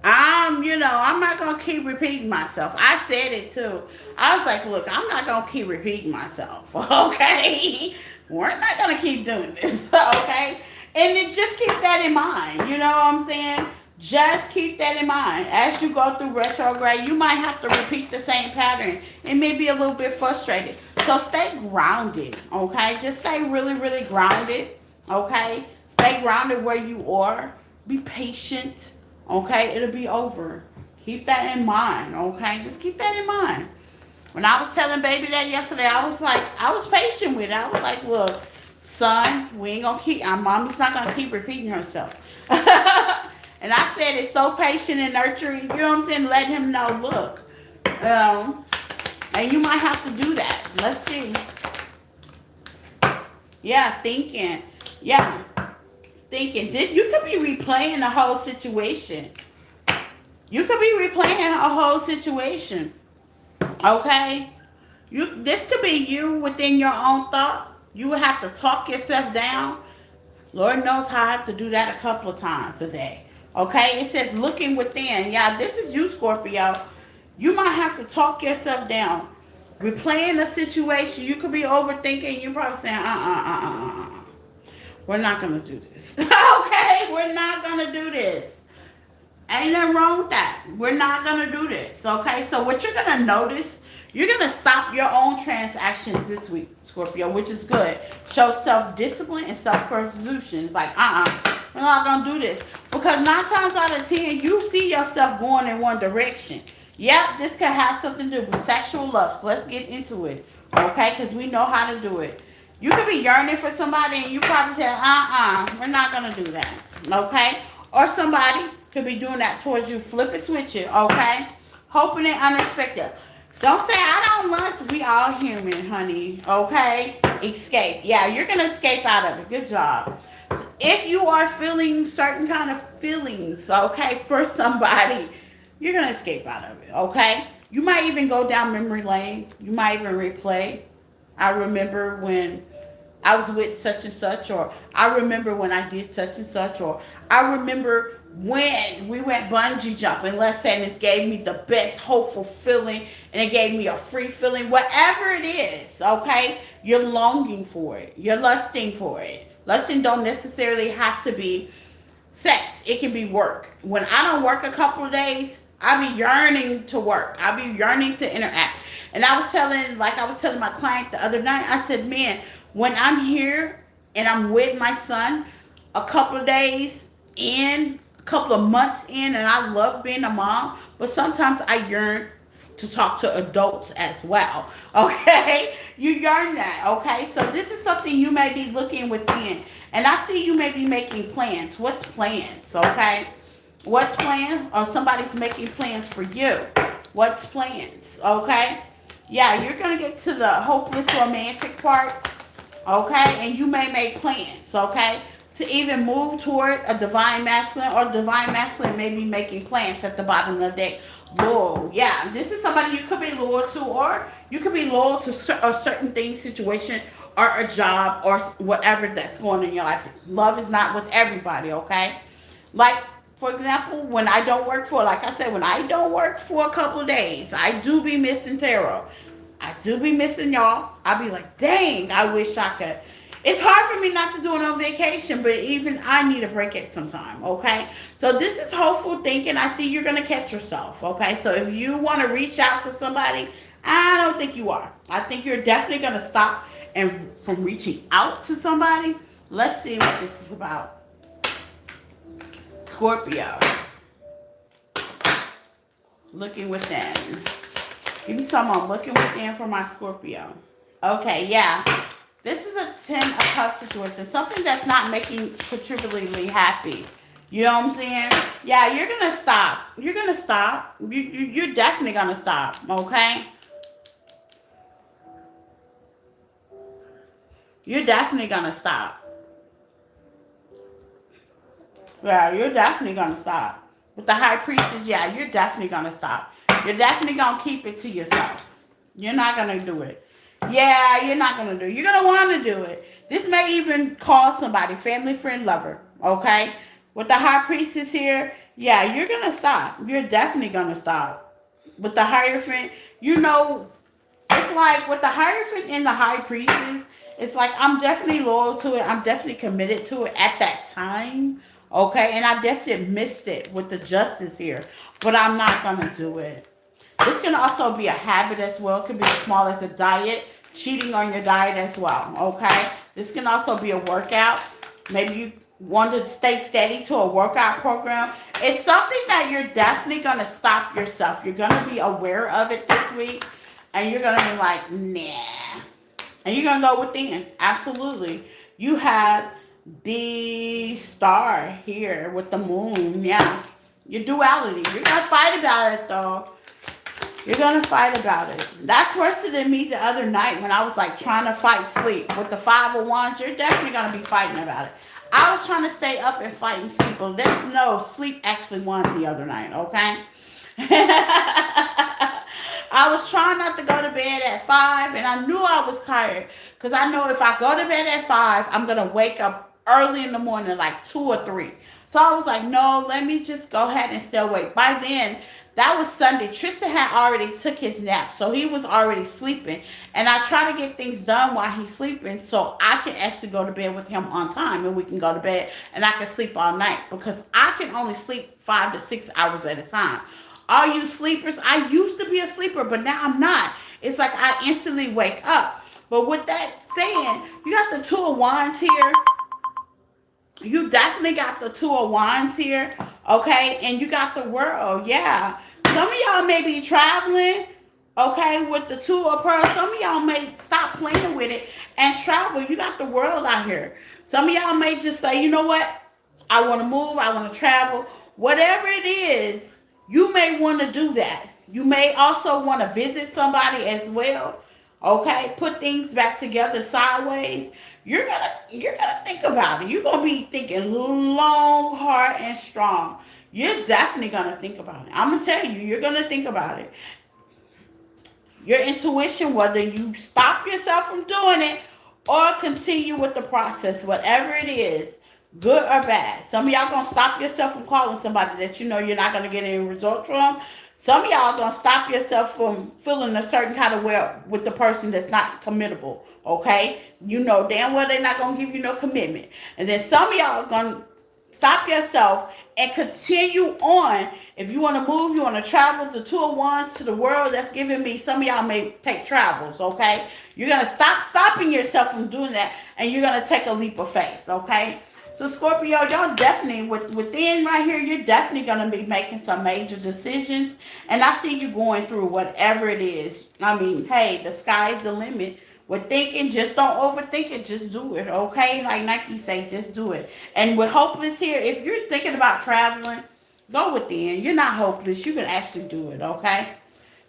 I'm not going to keep repeating myself. I said it too. I was like, look, I'm not going to keep repeating myself, okay? We're not going to keep doing this, okay? And then just keep that in mind, you know what I'm saying? Just keep that in mind. As you go through retrograde, you might have to repeat the same pattern and maybe a little bit frustrated. So stay grounded, okay? Just stay really, really grounded, okay? Stay grounded where you are. Be patient. Okay, it'll be over. Keep that in mind, okay? Just keep that in mind. When I was telling baby that yesterday, I was patient with it. I was like, look, son, we ain't gonna keep, our mommy's not gonna keep repeating herself. And I said it's so patient and nurturing, you know what I'm saying? Let him know, look, and you might have to do that. Let's see. Yeah, thinking. Yeah. Thinking, you could be replaying the whole situation. You could be replaying a whole situation. Okay? This could be you within your own thought. You would have to talk yourself down. Lord knows how I have to do that a couple of times a day. Okay? It says looking within. Yeah, this is you, Scorpio. You might have to talk yourself down. Replaying a situation. You could be overthinking. You're probably saying, we're not going to do this. Okay? We're not going to do this. Ain't nothing wrong with that. We're not going to do this. Okay? So what you're going to notice, you're going to stop your own transactions this week, Scorpio, which is good. Show self-discipline and self-resolution. Like, we're not going to do this. Because 9 times out of 10, you see yourself going in one direction. Yep, this could have something to do with sexual lust. Let's get into it. Okay? Because we know how to do it. You could be yearning for somebody and you probably say, we're not going to do that, okay? Or somebody could be doing that towards you. Flip it, switch it, okay? Hoping and unexpected. Don't say, I don't lust. We all human, honey, okay? Escape. Yeah, you're going to escape out of it. Good job. If you are feeling certain kind of feelings, okay, for somebody, you're going to escape out of it, okay? You might even go down memory lane. You might even replay. I remember when I was with such and such, or I remember when I did such and such, or I remember when we went bungee jumping. Let's say this gave me the best hopeful feeling and it gave me a free feeling. Whatever it is, okay? You're longing for it. You're lusting for it. Lusting don't necessarily have to be sex. It can be work. When I don't work a couple of days, I be yearning to work. I be yearning to interact. And I was telling my client the other night, I said, man, when I'm here and I'm with my son a couple of days in, a couple of months in, and I love being a mom, but sometimes I yearn to talk to adults as well. Okay? You yearn that. Okay? So this is something you may be looking within. And I see you may be making plans. What's plans? Okay? What's planned? Or somebody's making plans for you. What's plans? Okay? Yeah, you're going to get to the hopeless romantic part. Okay? And you may make plans. Okay? To even move toward a divine masculine, or divine masculine may be making plans at the bottom of the deck. Loyal. Yeah, this is somebody you could be loyal to, or you could be loyal to a certain thing, situation, or a job, or whatever that's going on in your life. Love is not with everybody, okay? Like, for example, when I don't work for, like I said, when I don't work for a couple of days, I do be missing tarot. I do be missing y'all. I be like, dang, I wish I could. It's hard for me not to do it on vacation, but even I need a break at some time, okay? So this is hopeful thinking. I see you're going to catch yourself, okay? So if you want to reach out to somebody, I don't think you are. I think you're definitely going to stop and from reaching out to somebody. Let's see what this is about. Scorpio. Looking within. Give me someone looking within for my Scorpio. Okay, yeah. This is a 10 of Cups situation. Something that's not making contributively happy. You know what I'm saying? Yeah, you're going to stop. You're going to stop. You're definitely going to stop, okay? You're definitely going to stop. Yeah, you're definitely going to stop. With the High Priestess, yeah, you're definitely going to stop. You're definitely going to keep it to yourself. You're not going to do it. Yeah, you're not going to do it. You're going to want to do it. This may even call somebody, family, friend, lover, okay? With the High Priestess here, yeah, you're going to stop. You're definitely going to stop. With the Hierophant, you know, it's like with the Hierophant and the High Priestess, it's like I'm definitely loyal to it. I'm definitely committed to it at that time, okay? And I definitely missed it with the Justice here, but I'm not going to do it. This can also be a habit as well. It could be as small as a diet, cheating on your diet as well, okay? This can also be a workout. Maybe you want to stay steady to a workout program. It's something that you're definitely going to stop yourself. You're going to be aware of it this week, and you're going to be like, nah. And you're going to go within. Absolutely. You have the star here with the moon. Yeah. Your duality. You're going to fight about it, though. You're going to fight about it. That's worse than me the other night when I was like trying to fight sleep. With the 5 of Wands, you're definitely going to be fighting about it. I was trying to stay up and fight and sleep, but there's no sleep actually won the other night, okay? I was trying not to go to bed at 5, and I knew I was tired. Because I know if I go to bed at 5, I'm going to wake up early in the morning, like 2 or 3. So I was like, no, let me just go ahead and stay awake. By then, that was Sunday. Tristan had already took his nap, so he was already sleeping. And I try to get things done while he's sleeping so I can actually go to bed with him on time and we can go to bed and I can sleep all night because I can only sleep 5 to 6 hours at a time. All you sleepers, I used to be a sleeper, but now I'm not. It's like I instantly wake up. But with that saying, you got the 2 of Wands here. You definitely got the 2 of Wands here, okay? And you got the World, yeah. Some of y'all may be traveling, okay, with the 2 of Pearls. Some of y'all may stop playing with it and travel. You got the World out here. Some of y'all may just say, you know what? I want to move. I want to travel. Whatever it is, you may want to do that. You may also want to visit somebody as well, okay? Put things back together sideways. You're gonna think about it. You're gonna be thinking long, hard, and strong. You're definitely going to think about it. I'm going to tell you, you're going to think about it. Your intuition, whether you stop yourself from doing it or continue with the process, whatever it is, good or bad. Some of y'all going to stop yourself from calling somebody that you know you're not going to get any results from. Some of y'all going to stop yourself from feeling a certain kind of way with the person that's not committable, okay? You know damn well they're not going to give you no commitment. And then some of y'all are going to Stop yourself and continue on. If you want to move, you want to travel the 201s to the world, that's giving me, some of y'all may take travels, okay? You're going to stop stopping yourself from doing that, and you're going to take a leap of faith, okay? So Scorpio, y'all definitely, within right here, you're definitely going to be making some major decisions. And I see you going through whatever it is. I mean, hey, the sky's the limit. With thinking, just don't overthink it. Just do it, okay? Like Nike say, just do it. And with hopeless here, if you're thinking about traveling, go within. You're not hopeless. You can actually do it, okay?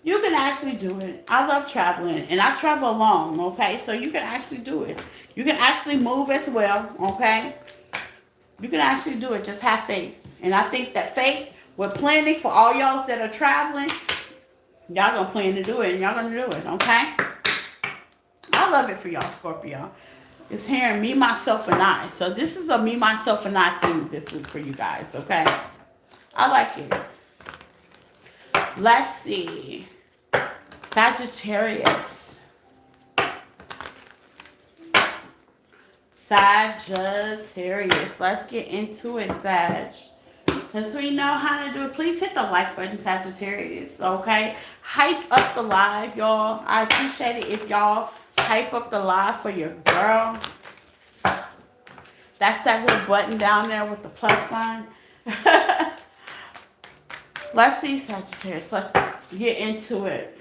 You can actually do it. I love traveling, and I travel alone, okay? So you can actually do it. You can actually move as well, okay? You can actually do it. Just have faith. And I think that faith, with planning for all y'all that are traveling, y'all gonna plan to do it, and y'all gonna do it, okay? I love it for y'all, Scorpio. It's hearing me, myself, and I. So this is a me, myself, and I thing this week for you guys, okay? I like it. Let's see. Sagittarius. Sagittarius. Let's get into it, Sag. Because we know how to do it. Please hit the like button, Sagittarius, okay? Hype up the live, y'all. I appreciate it if y'all hype up the live for your girl. That's that little button down there with the plus sign. Let's see, Sagittarius. Let's get into it.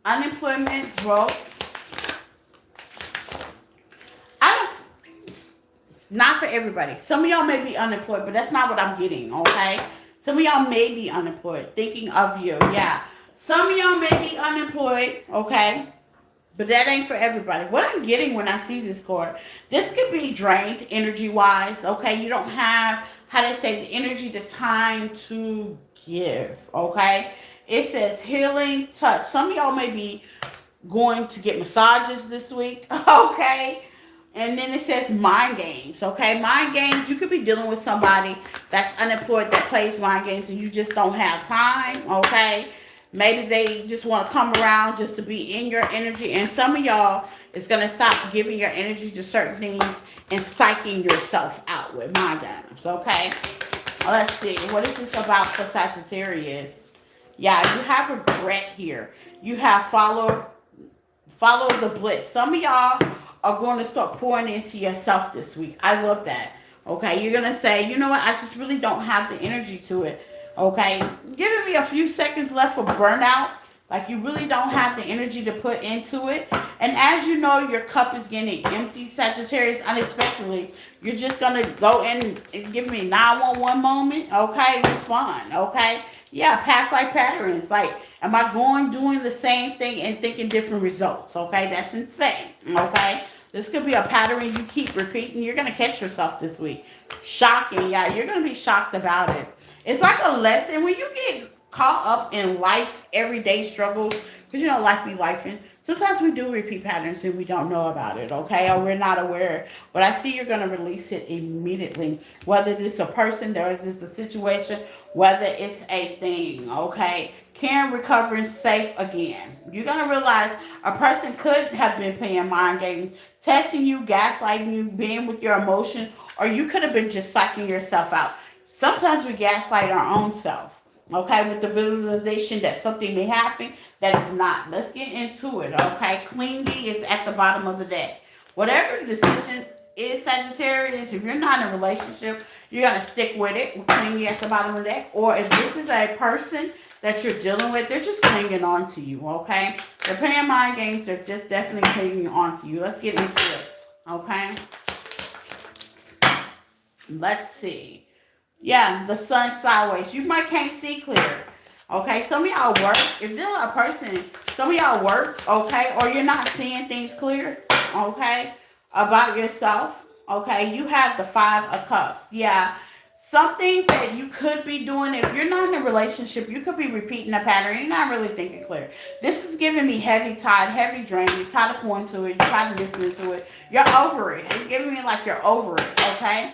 Unemployment, growth. Not for everybody. Some of y'all may be unemployed, but that's not what I'm getting, okay? Some of y'all may be unemployed. Thinking of you, yeah. Some of y'all may be unemployed, okay? But that ain't for everybody. What I'm getting when I see this card, this could be drained energy-wise, okay? You don't have, how they say, the energy, the time to give, okay? It says healing touch. Some of y'all may be going to get massages this week, okay? And then it says mind games, okay? Mind games, you could be dealing with somebody that's unemployed that plays mind games and you just don't have time, okay? Maybe they just want to come around just to be in your energy. And some of y'all is going to stop giving your energy to certain things and psyching yourself out with mind games, okay? Let's see. What is this about for Sagittarius? Yeah, you have regret here. You have follow the bliss. Some of y'all are going to start pouring into yourself this week. I love that. Okay, you're going to say, you know what? I just really don't have the energy to it. Okay, giving me a few seconds left for burnout. Like you really don't have the energy to put into it. And as you know, your cup is getting empty, Sagittarius, unexpectedly. You're just going to go in and give me a 911 moment. Okay, respond. Okay. Yeah, past life patterns. Like, am I doing the same thing and thinking different results? Okay, that's insane. Okay. This could be a pattern you keep repeating. You're going to catch yourself this week. Shocking. Yeah, you're going to be shocked about it. It's like a lesson when you get caught up in life, everyday struggles, because you know life be lifing. Sometimes we do repeat patterns and we don't know about it, okay? Or we're not aware. But I see you're going to release it immediately. Whether it's a person, or is this a situation, whether it's a thing, okay? Can recover and safe again. You're going to realize a person could have been playing mind games, testing you, gaslighting you, being with your emotion, or you could have been just psyching yourself out. Sometimes we gaslight our own self, okay, with the visualization that something may happen that is not. Let's get into it, okay? Clingy is at the bottom of the deck. Whatever the decision is, Sagittarius, if you're not in a relationship, you're going to stick with it, with clingy at the bottom of the deck. Or if this is a person that you're dealing with, they're just clinging on to you, okay? They're playing mind games. They're just definitely clinging on to you. Let's get into it, okay? Let's see. Yeah, the sun sideways. You might can't see clear. Okay, some of y'all work. If you're a person, some of y'all work, okay, or you're not seeing things clear, okay, about yourself, okay, you have the 5 of Cups. Yeah, some things that you could be doing, if you're not in a relationship, you could be repeating a pattern. You're not really thinking clear. This is giving me heavy tide, heavy drain. You're tired of going to it. You're tired of listening to it. You're over it. It's giving me like you're over it, okay?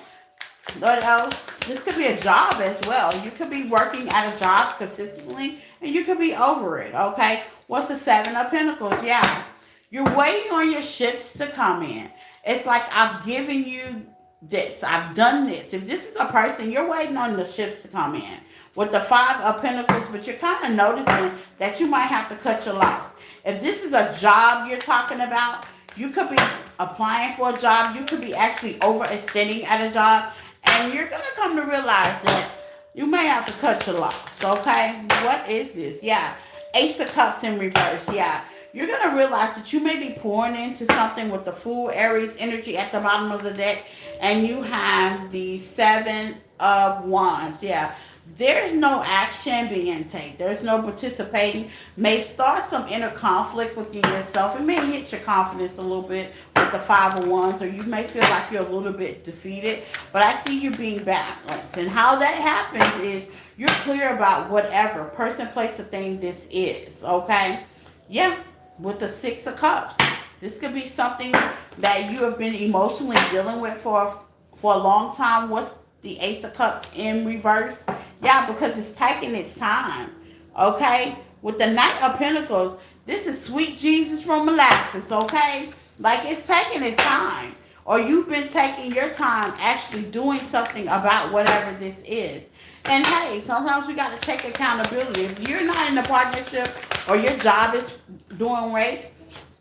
What else? This could be a job as well. You could be working at a job consistently and you could be over it, okay? What's the 7 of Pentacles? Yeah. You're waiting on your ships to come in. It's like I've given you this. I've done this. If this is a person, you're waiting on the ships to come in with the five of pentacles, but you're kind of noticing that you might have to cut your loss. If this is a job you're talking about, you could be applying for a job. You could be actually overextending at a job. And you're going to come to realize that you may have to cut your loss, okay? What is this? Yeah. Ace of Cups in reverse. Yeah. You're going to realize that you may be pouring into something with the Fool Aries energy at the bottom of the deck. And you have the Seven of Wands. Yeah. There's no action being taken. There's no participating. May start some inner conflict within yourself. It may hit your confidence a little bit with the Five of Wands, or you may feel like you're a little bit defeated. But I see you being balanced. And how that happens is you're clear about whatever person, place, or thing this is. Okay? Yeah. With the Six of Cups. This could be something that you have been emotionally dealing with for a long time. What's the Ace of Cups in reverse? Yeah, because it's taking its time. Okay? With the Knight of Pentacles, this is sweet Jesus from molasses, okay? Like it's taking its time. Or you've been taking your time actually doing something about whatever this is. And hey, sometimes we got to take accountability. If you're not in a partnership or your job is doing great,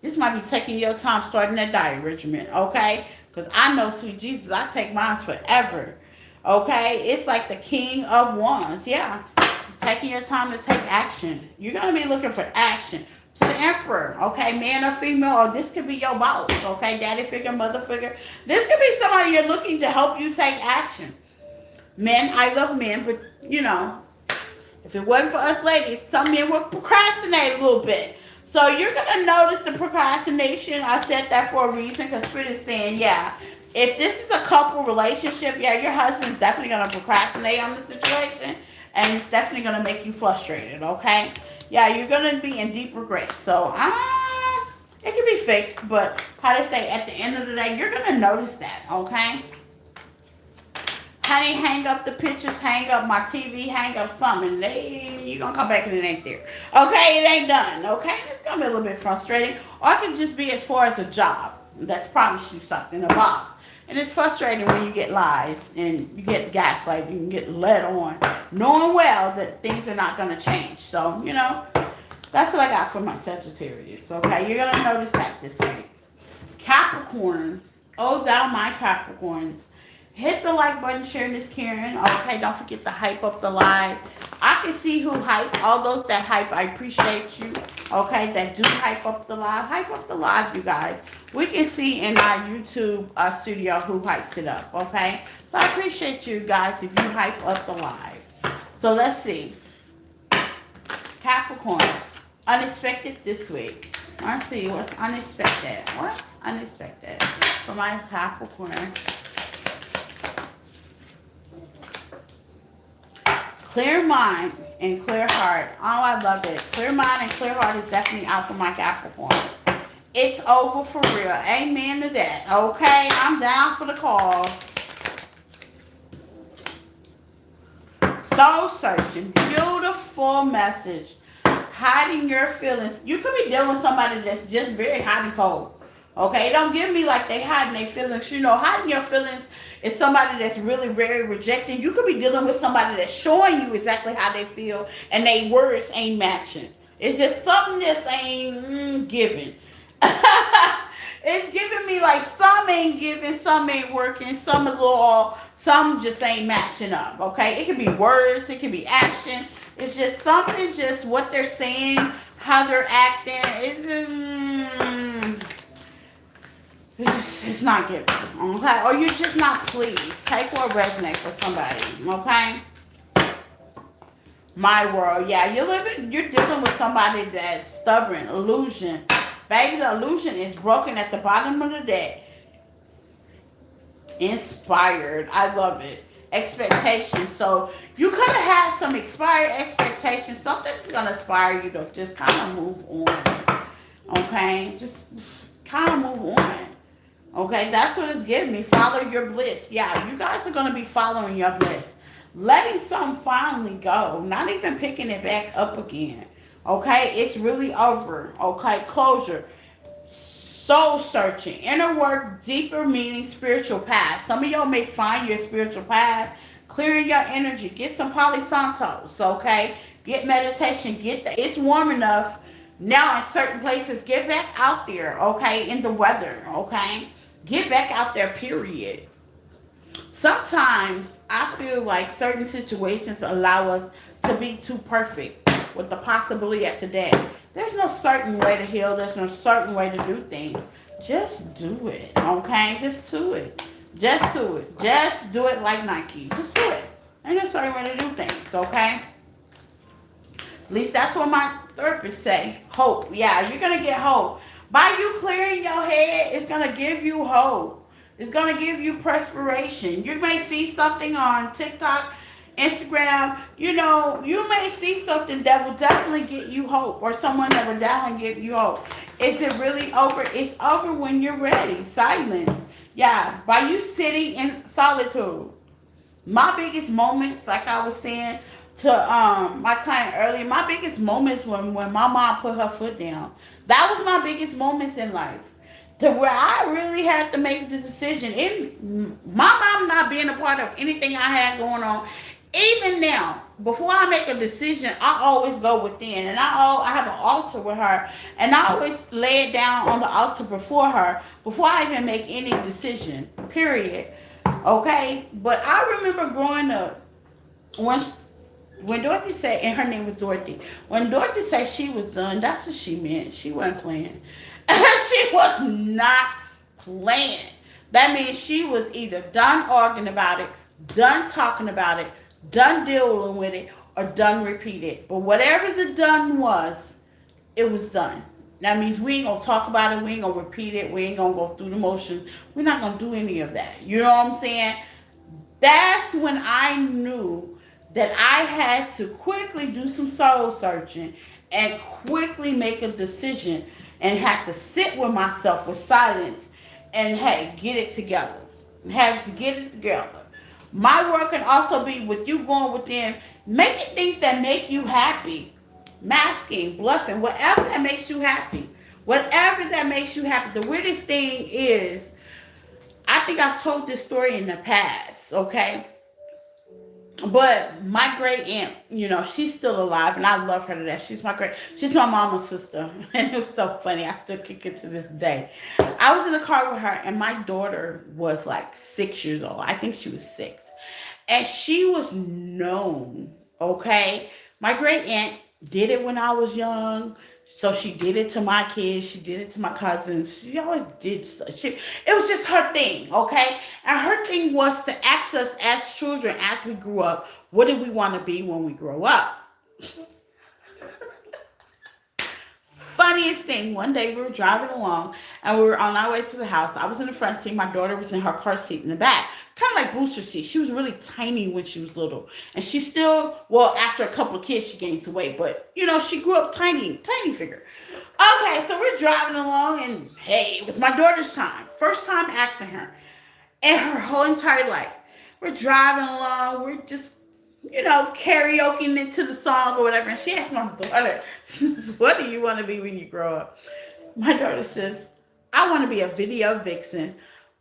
this might be taking your time starting that diet regimen, okay? Because I know, sweet Jesus, I take mine forever. Okay, it's like the King of Wands. Yeah, taking your time to take action. You're going to be looking for action. To the Emperor, okay, man or female, or this could be your boss, okay, daddy figure, mother figure. This could be somebody you're looking to help you take action. Men, I love men, but, you know, if it wasn't for us ladies, some men would procrastinate a little bit. So you're going to notice the procrastination. I said that for a reason, because Spirit is saying, yeah, if this is a couple relationship, yeah, your husband's definitely going to procrastinate on the situation, and it's definitely going to make you frustrated, okay? Yeah, you're going to be in deep regret. So, it can be fixed, but how to say, at the end of the day, you're going to notice that, okay? Honey, hang up the pictures, hang up my TV, hang up something. You're going to come back and it ain't there. Okay, it ain't done, okay? It's going to be a little bit frustrating. Or it can just be as far as a job that's promised you something about. And it's frustrating when you get lies and you get gaslighted, you get led on, knowing well that things are not going to change. So, you know, that's what I got for my Sagittarius. Okay, you're going to notice that this week. Capricorn, oh thou my Capricorns. Hit the like button, sharing this, Karen. Okay, don't forget to hype up the live. I can see who hype. All those that hype, I appreciate you. Okay, that do hype up the live. Hype up the live, you guys. We can see in our YouTube studio who hypes it up, okay? So I appreciate you guys if you hype up the live. So let's see. Capricorn, unexpected this week. Let's see what's unexpected. What's unexpected for my Capricorn? Clear mind and clear heart. Oh, I love it. Clear mind and clear heart is definitely out for my Capricorn. It's over for real. Amen to that. Okay, I'm down for the cause. Soul searching. Beautiful message. Hiding your feelings. You could be dealing with somebody that's just very hot and cold. Okay, don't give me like they hiding their feelings. You know, hiding your feelings is somebody that's really very rejecting. You could be dealing with somebody that's showing you exactly how they feel and their words ain't matching. It's just something that's ain't giving. It's giving me like some ain't giving, some ain't working, some a little, some just ain't matching up. Okay, it could be words, it could be action. It's just something, just what they're saying, how they're acting. It's not giving. Okay, or you're just not pleased. Take what resonates for somebody. Okay. My world, yeah, you're dealing with somebody that's stubborn, illusion. Baby, the illusion is broken at the bottom of the deck. Inspired, I love it. Expectations. So you could have had some expired expectations. Something's gonna inspire you to just kind of move on. Okay, just kind of move on. Okay, that's what it's giving me. Follow your bliss. Yeah, you guys are gonna be following your bliss. Letting something finally go, not even picking it back up again. Okay, it's really over. Okay, closure. soul searching, inner work, deeper meaning, spiritual path. Some of y'all may find your spiritual path, clearing your energy. Get some Palo Santos, okay? Get meditation. It's warm enough now in certain places. Get back out there, okay? In the weather, okay? Get back out there, period. Sometimes I feel like certain situations allow us to be too perfect with the possibility at today. There's no certain way to heal. There's no certain way to do things. Just do it, okay? Just do it. Just do it. Just do it like Nike. Just do it. Ain't no certain way to do things, okay? At least that's what my therapist say. Hope. Yeah, you're going to get hope. By you clearing your head, it's going to give you hope. It's going to give you perspiration. You may see something on TikTok, Instagram. You know, you may see something that will definitely get you hope, or someone that will definitely give you hope. Is it really over? It's over when you're ready. Silence. Yeah, by you sitting in solitude. My biggest moments, like I was saying to my client earlier, my biggest moments when my mom put her foot down. That was my biggest moments in life. To where I really had to make the decision. My mom not being a part of anything I had going on. Even now, before I make a decision, I always go within. And I have an altar with her. And I always lay it down on the altar before her. Before I even make any decision. Period. Okay? But I remember growing up. When Dorothy said, and her name was Dorothy. When Dorothy said she was done, that's what she meant. She wasn't playing. She was not playing. That means she was either done arguing about it, done talking about it, done dealing with it, or done repeated. But whatever the done was, it was done. That means we ain't going to talk about it. We ain't going to repeat it. We ain't going to go through the motion. We're not going to do any of that. You know what I'm saying? That's when I knew that I had to quickly do some soul searching and quickly make a decision. And had to sit with myself with silence and hey, get it together. Had to get it together. My work can also be with you going within, making things that make you happy. Masking, bluffing, whatever that makes you happy. Whatever that makes you happy. The weirdest thing is, I think I've told this story in the past, okay? But my great aunt, you know, she's still alive, and I love her to death. She's my mama's sister, and it was so funny. I still kick it to this day. I was in the car with her, and my daughter was like 6 years old. I think she was 6, and she was known. Okay, my great aunt did it when I was young. So she did it to my kids. She did it to my cousins. She always did stuff. It was just her thing, okay? And her thing was to ask us as children, as we grew up, what did we want to be when we grow up? Funniest thing, one day we were driving along and we were on our way to the house. I was in the front seat. My daughter was in her car seat in the back. Kind of like booster seat. She was really tiny when she was little. And she still, well, after a couple of kids, she gained some weight. But, you know, she grew up tiny figure. Okay, so we're driving along and, hey, it was my daughter's time. First time asking her. And her whole entire life. We're driving along. We're just, you know, karaokeing into the song or whatever. And she asked my daughter, she says, what do you want to be when you grow up? My daughter says, I want to be a video vixen.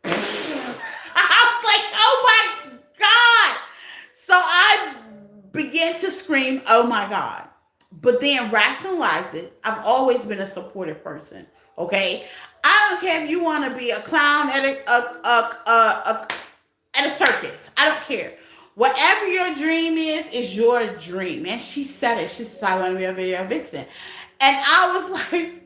I was like, oh my God. So I began to scream, oh my God. But then rationalize it. I've always been a supportive person. Okay. I don't care if you want to be a clown at a circus. I don't care. Whatever your dream is your dream. And she said it. She said, I want to be a video vixen. And I was like,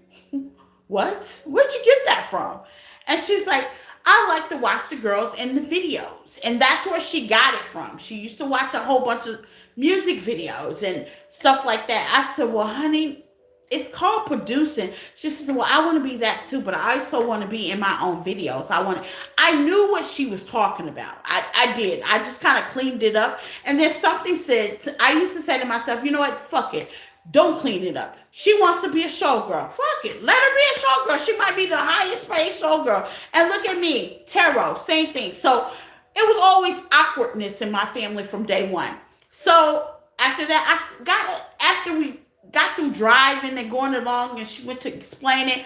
what? Where'd you get that from? And she was like, I like to watch the girls in the videos. And that's where she got it from. She used to watch a whole bunch of music videos and stuff like that. I said, well, honey, it's called producing. She says, well, I want to be that too, but I also want to be in my own videos. I knew what she was talking about. I did. I just kind of cleaned it up. And then something said, I used to say to myself, you know what? Fuck it. Don't clean it up. She wants to be a showgirl. Fuck it. Let her be a showgirl. She might be the highest paid showgirl. And look at me. Tarot. Same thing. So it was always awkwardness in my family from day one. So after that, after we got through driving and going along and she went to explain it,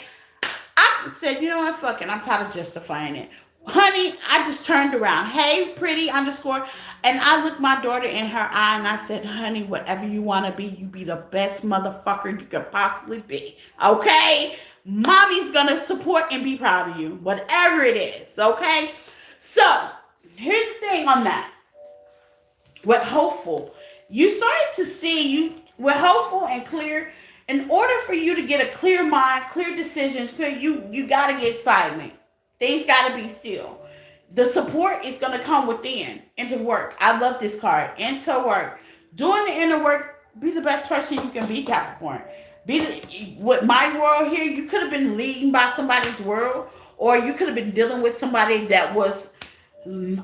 I I said, you know what, fuck it. I'm tired of justifying it. Honey, I just turned around. Hey, pretty underscore. And I looked my daughter in her eye and I said, honey, whatever you want to be, you be the best motherfucker you could possibly be. Okay? Mommy's going to support and be proud of you. Whatever it is. Okay? So, here's the thing on that. With hopeful, you started to see you with hopeful and clear. In order for you to get a clear mind, clear decisions, you got to get silent. Things got to be still. The support is going to come within, into work. I love this card. Into work. Doing the inner work, be the best person you can be, Capricorn. With my world here, you could have been leading by somebody's world, or you could have been dealing with somebody that was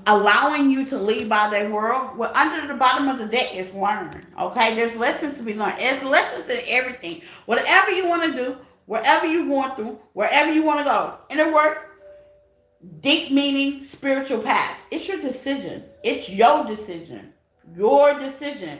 allowing you to lead by their world. Well, under the bottom of the deck is learn. Okay, there's lessons to be learned. There's lessons in everything. Whatever you want to do, wherever you're going through, wherever you want to go, inner work, deep meaning, spiritual path. It's your decision. It's your decision. Your decision.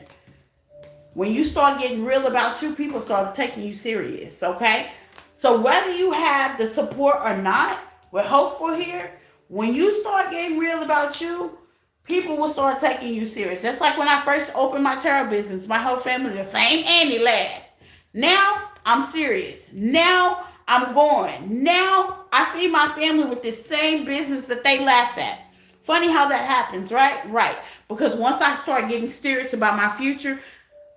When you start getting real about you, people start taking you serious. Okay, so whether you have the support or not, we're hopeful here. When you start getting real about you, people will start taking you serious. Just like when I first opened my tarot business, my whole family, the same Andy laughed. Now, I'm serious. Now, I'm going. Now, I feed my family with this same business that they laugh at. Funny how that happens, right? Right. Because once I start getting serious about my future,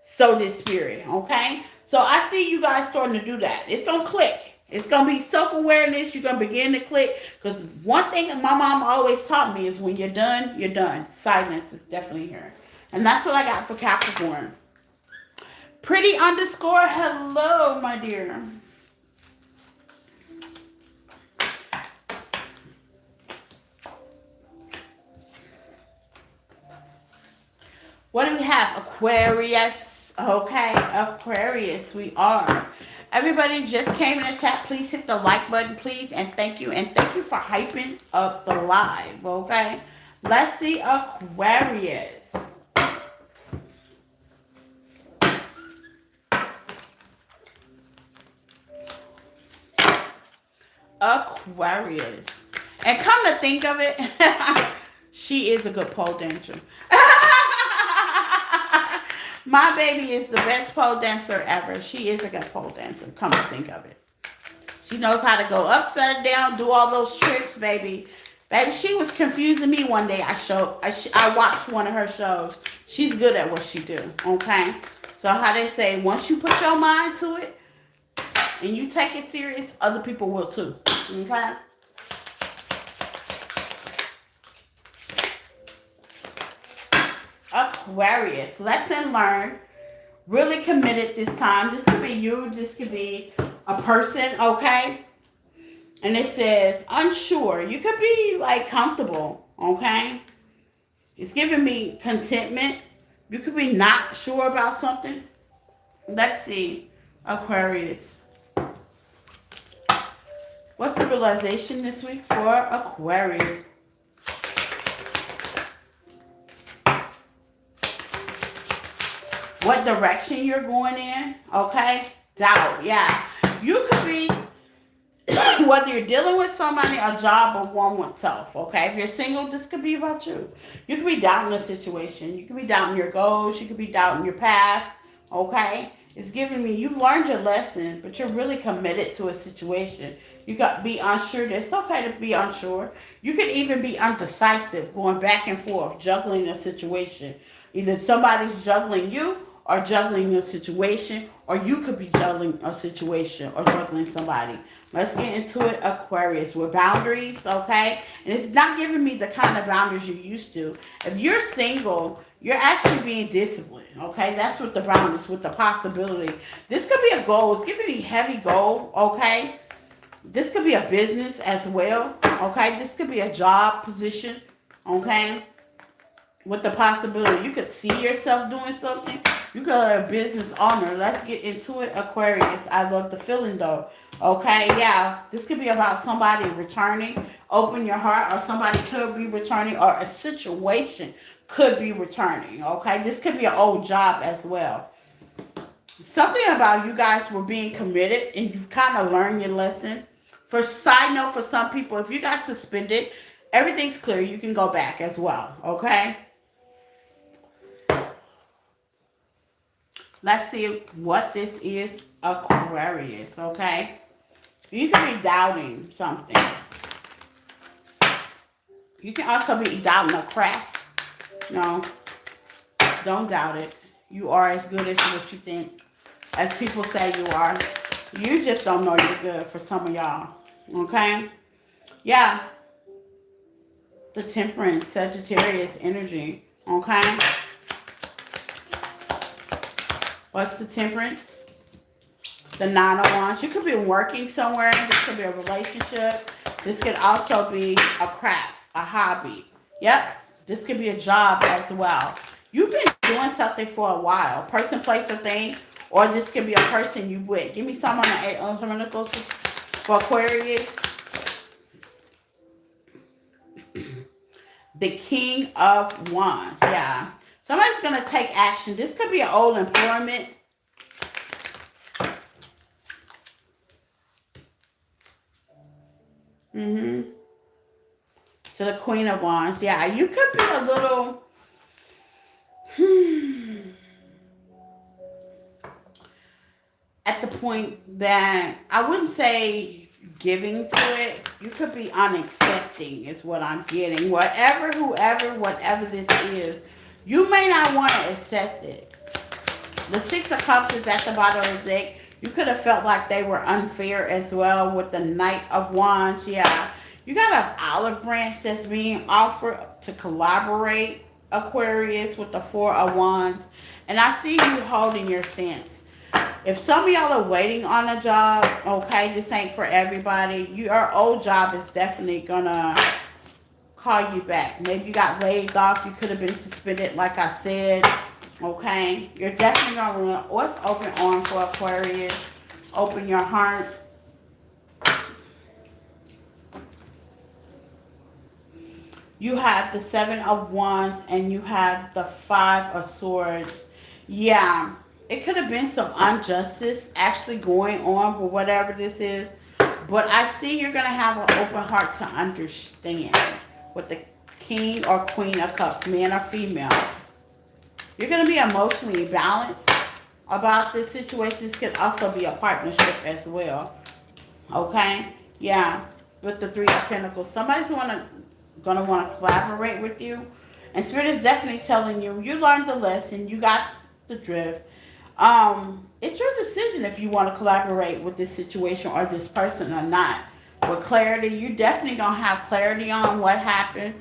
so did spirit, okay? So I see you guys starting to do that. It's going to click. It's going to be self-awareness. You're going to begin to click. Because one thing my mom always taught me is when you're done, you're done. Silence is definitely here. And that's what I got for Capricorn. Pretty underscore, hello, my dear. What do we have? Aquarius. Okay, Aquarius, we are. Everybody just came in the chat. Please hit the like button, please. And thank you. And thank you for hyping up the live, okay? Let's see Aquarius. Aquarius. And come to think of it, she is a good pole dancer. My baby is the best pole dancer ever. She is a good pole dancer. Come to think of it. She knows how to go upside down, do all those tricks, baby. Baby, she was confusing me one day. I watched one of her shows. She's good at what she do, okay? So how they say, once you put your mind to it and you take it serious, other people will too, okay? Aquarius, lesson learned, really committed this time. This could be you, this could be a person, okay? And it says, unsure. You could be like comfortable, okay? It's giving me contentment. You could be not sure about something. Let's see, Aquarius. What's the realization this week for Aquarius? What direction you're going in, okay? Doubt, yeah. You could be, whether you're dealing with somebody, a job, or one oneself, okay? If you're single, this could be about you. You could be doubting a situation. You could be doubting your goals. You could be doubting your path, okay? It's giving me, you've learned your lesson, but you're really committed to a situation. You got to be unsure. It's okay to be unsure. You could even be undecisive, going back and forth, juggling a situation. Either somebody's juggling you, or juggling a situation, or you could be juggling a situation or juggling somebody. Let's get into it, Aquarius, with boundaries, okay? And it's not giving me the kind of boundaries you're used to. If you're single, you're actually being disciplined, okay? That's what the boundaries, with the possibility. This could be a goal. It's giving me heavy goal, okay? This could be a business as well, okay? This could be a job position, okay? With the possibility, you could see yourself doing something. You could be a business owner. Let's get into it, Aquarius. I love the feeling, though. Okay, yeah. This could be about somebody returning. Open your heart, or somebody could be returning, or a situation could be returning. Okay, this could be an old job as well. Something about you guys were being committed, and you've kind of learned your lesson. For side note, for some people, if you got suspended, everything's clear. You can go back as well. Okay. Let's see what this is, Aquarius. Okay. You can be doubting something. You can also be doubting a craft. No, don't doubt it. You are as good as what you think. As people say you are. You just don't know you're good for some of y'all. Okay? Yeah. The Temperance, Sagittarius energy. Okay? What's the Temperance? The Nine of Wands. You could be working somewhere. This could be a relationship. This could also be a craft, a hobby. Yep. This could be a job as well. You've been doing something for a while. Person, place, or thing. Or this could be a person you with. Give me some on the 8 of Pentacles for Aquarius. The King of Wands. Yeah. Somebody's going to take action. This could be an old employment. To the Queen of Wands. Yeah, you could be a little... at the point that I wouldn't say giving to it. You could be unaccepting is what I'm getting. Whatever, whoever, whatever this is, you may not want to accept it. The Six of Cups is at the bottom of the deck. You could have felt like they were unfair as well with the Knight of Wands. Yeah. You got an olive branch that's being offered to collaborate, Aquarius, with the Four of Wands. And I see you holding your stance. If some of y'all are waiting on a job, okay, this ain't for everybody. Your old job is definitely going to call you back. Maybe you got laid off. You could have been suspended, like I said. Okay? You're definitely going to win. What's open arms for Aquarius? Open your heart. You have the Seven of Wands and you have the Five of Swords. Yeah. It could have been some injustice actually going on with whatever this is. But I see you're going to have an open heart to understand with the King or Queen of Cups, man or female. You're going to be emotionally balanced about this situation. This could also be a partnership as well. Okay? Yeah. With the Three of Pentacles. Somebody's going to want to collaborate with you. And Spirit is definitely telling you, you learned the lesson. You got the drift. It's your decision if you want to collaborate with this situation or this person or not. With clarity, you definitely don't have clarity on what happened.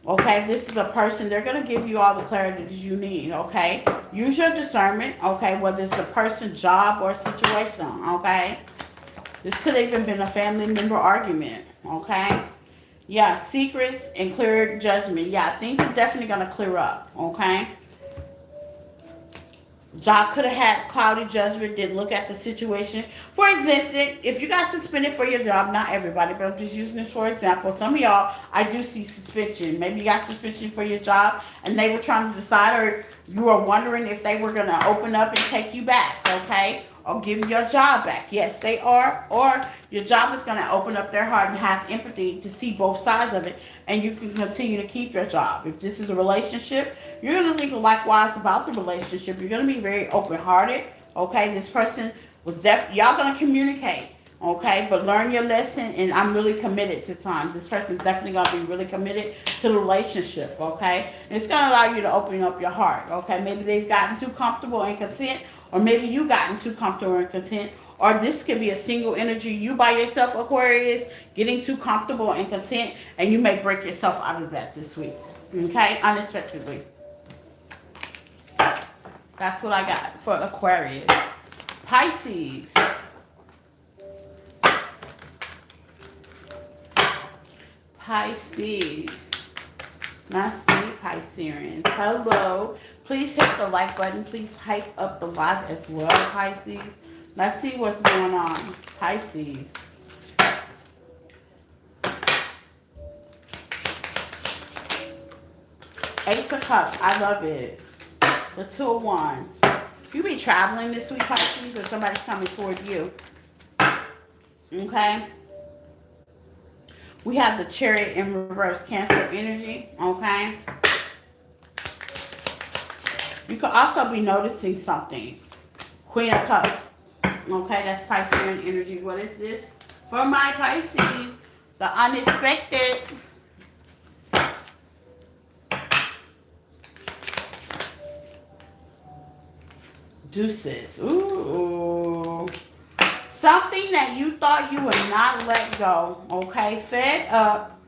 Okay, if this is a person, they're going to give you all the clarity that you need, okay? Use your discernment, okay, whether it's a person, job, or situation, okay? This could have even been a family member argument, okay? Yeah, secrets and clear judgment. Yeah, things are definitely going to clear up, okay? Job could have had cloudy judgment, didn't look at the situation. For existing, if you got suspended for your job, not everybody, but I'm just using this for example. Some of y'all, I do see suspension. Maybe you got suspension for your job and they were trying to decide, or you were wondering if they were going to open up and take you back, okay? Or give you your job back. Yes, they are. Or your job is going to open up their heart and have empathy to see both sides of it. And you can continue to keep your job. If this is a relationship, you're going to think likewise about the relationship. You're going to be very open-hearted. Okay, this person was y'all going to communicate. Okay, but learn your lesson, and I'm really committed to time. This person's definitely going to be really committed to the relationship. Okay, and it's going to allow you to open up your heart. Okay, maybe they've gotten too comfortable and content. Or maybe you gotten too comfortable and content. Or this could be a single energy. You by yourself, Aquarius, getting too comfortable and content. And you may break yourself out of that this week. Okay? Unexpectedly. That's what I got for Aquarius. Pisces. Pisces. Let's see, Pisceans. Hello. Please hit the like button. Please hype up the live as well, Pisces. Let's see what's going on. Pisces. Ace of Cups. I love it. The Two of Wands. You be traveling this week, Pisces, or somebody's coming toward you. Okay? We have the Chariot in reverse, Cancer energy, okay? You could also be noticing something. Queen of Cups, okay? That's Piscean energy. What is this? For my Pisces, the unexpected. Deuces. Ooh. Something that you thought you would not let go, okay? Fed up,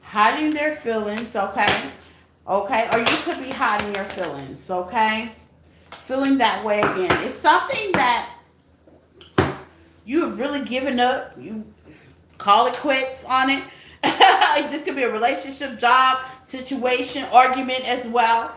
hiding their feelings, okay? Okay? Or you could be hiding your feelings, okay? Feeling that way again. It's something that you have really given up. You call it quits on it. This could be a relationship, job, situation, argument as well.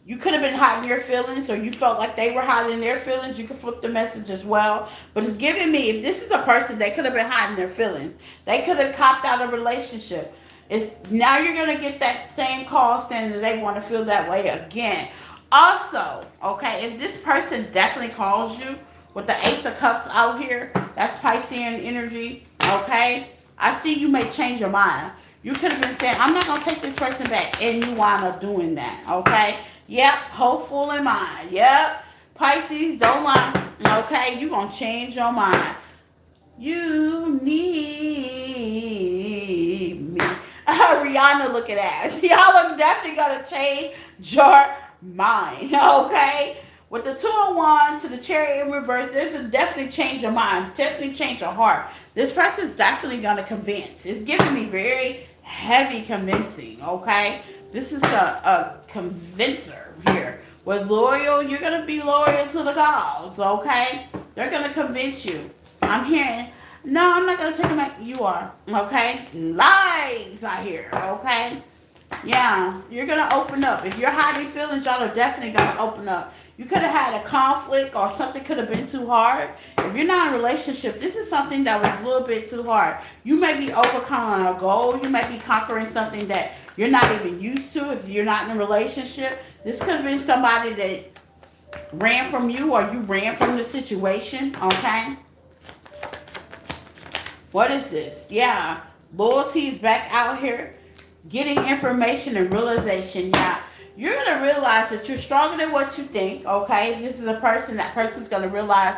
You could have been hiding your feelings, or you felt like they were hiding their feelings. You could flip the message as well. But it's giving me, if this is a person, they could have been hiding their feelings. They could have copped out a relationship. It's now you're going to get that same call saying that they want to feel that way again. Also, okay, if this person definitely calls you with the Ace of Cups out here, that's Piscean energy, okay? I see you may change your mind. You could have been saying, I'm not going to take this person back, and you wind up doing that, okay? Yep, hopeful in mind. Yep, Pisces, don't lie, okay? You're going to change your mind. You need me. Rihanna looking ass. Y'all are definitely going to change your mind, okay? With the 2 of Wands to the Chariot in reverse, there's a definitely change your mind, definitely change your heart. This person's definitely going to convince. It's giving me very heavy convincing, okay? This is a convincer here. With loyal, you're going to be loyal to the cause, okay? They're going to convince you. I'm hearing, no, I'm not going to take them back. You are, okay? Lies I hear, okay? Yeah, you're going to open up. If you're hiding feelings, y'all are definitely going to open up. You could have had a conflict, or something could have been too hard. If you're not in a relationship, this is something that was a little bit too hard. You may be overcoming a goal. You may be conquering something that you're not even used to if you're not in a relationship. This could have been somebody that ran from you, or you ran from the situation, okay? What is this? Yeah, loyalty is back out here. Getting information and realization. Yeah, you're going to realize that you're stronger than what you think, okay? If this is a person, that person's going to realize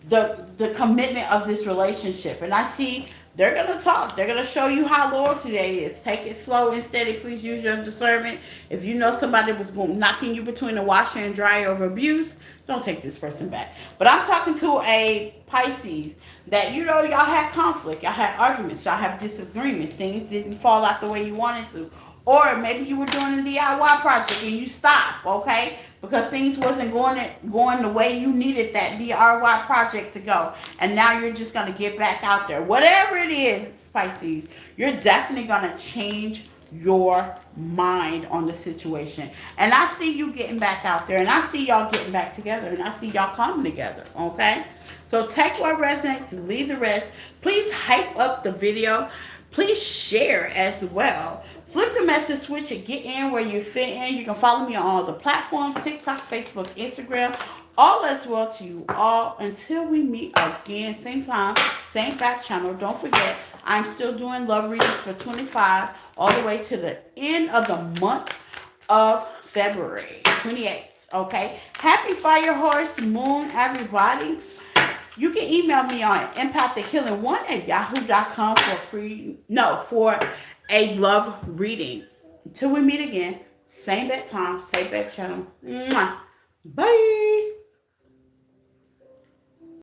the commitment of this relationship. And I see they're going to talk. They're going to show you how loyal today is. Take it slow and steady. Please use your discernment. If you know somebody was knocking you between the washer and dryer of abuse, don't take this person back. But I'm talking to a Pisces that, you know, y'all had conflict. Y'all had arguments. Y'all have disagreements. Things didn't fall out the way you wanted to. Or maybe you were doing a DIY project and you stopped, okay? Because things wasn't going the way you needed that DIY project to go. And now you're just going to get back out there. Whatever it is, Pisces, you're definitely going to change your mind on the situation. And I see you getting back out there. And I see y'all getting back together. And I see y'all coming together, okay? So take what resonates and leave the rest. Please hype up the video. Please share as well. Flip the message switch and get in where you fit in. You can follow me on all the platforms, TikTok, Facebook, Instagram. All as well to you all. Until we meet again, same time, same back channel. Don't forget, I'm still doing love readings for 25 all the way to the end of the month of February 28th. Okay? Happy Fire Horse Moon, everybody. You can email me on empathichealing1@yahoo.com for a love reading. Until we meet again, same bad time, same bad channel. Mwah. Bye.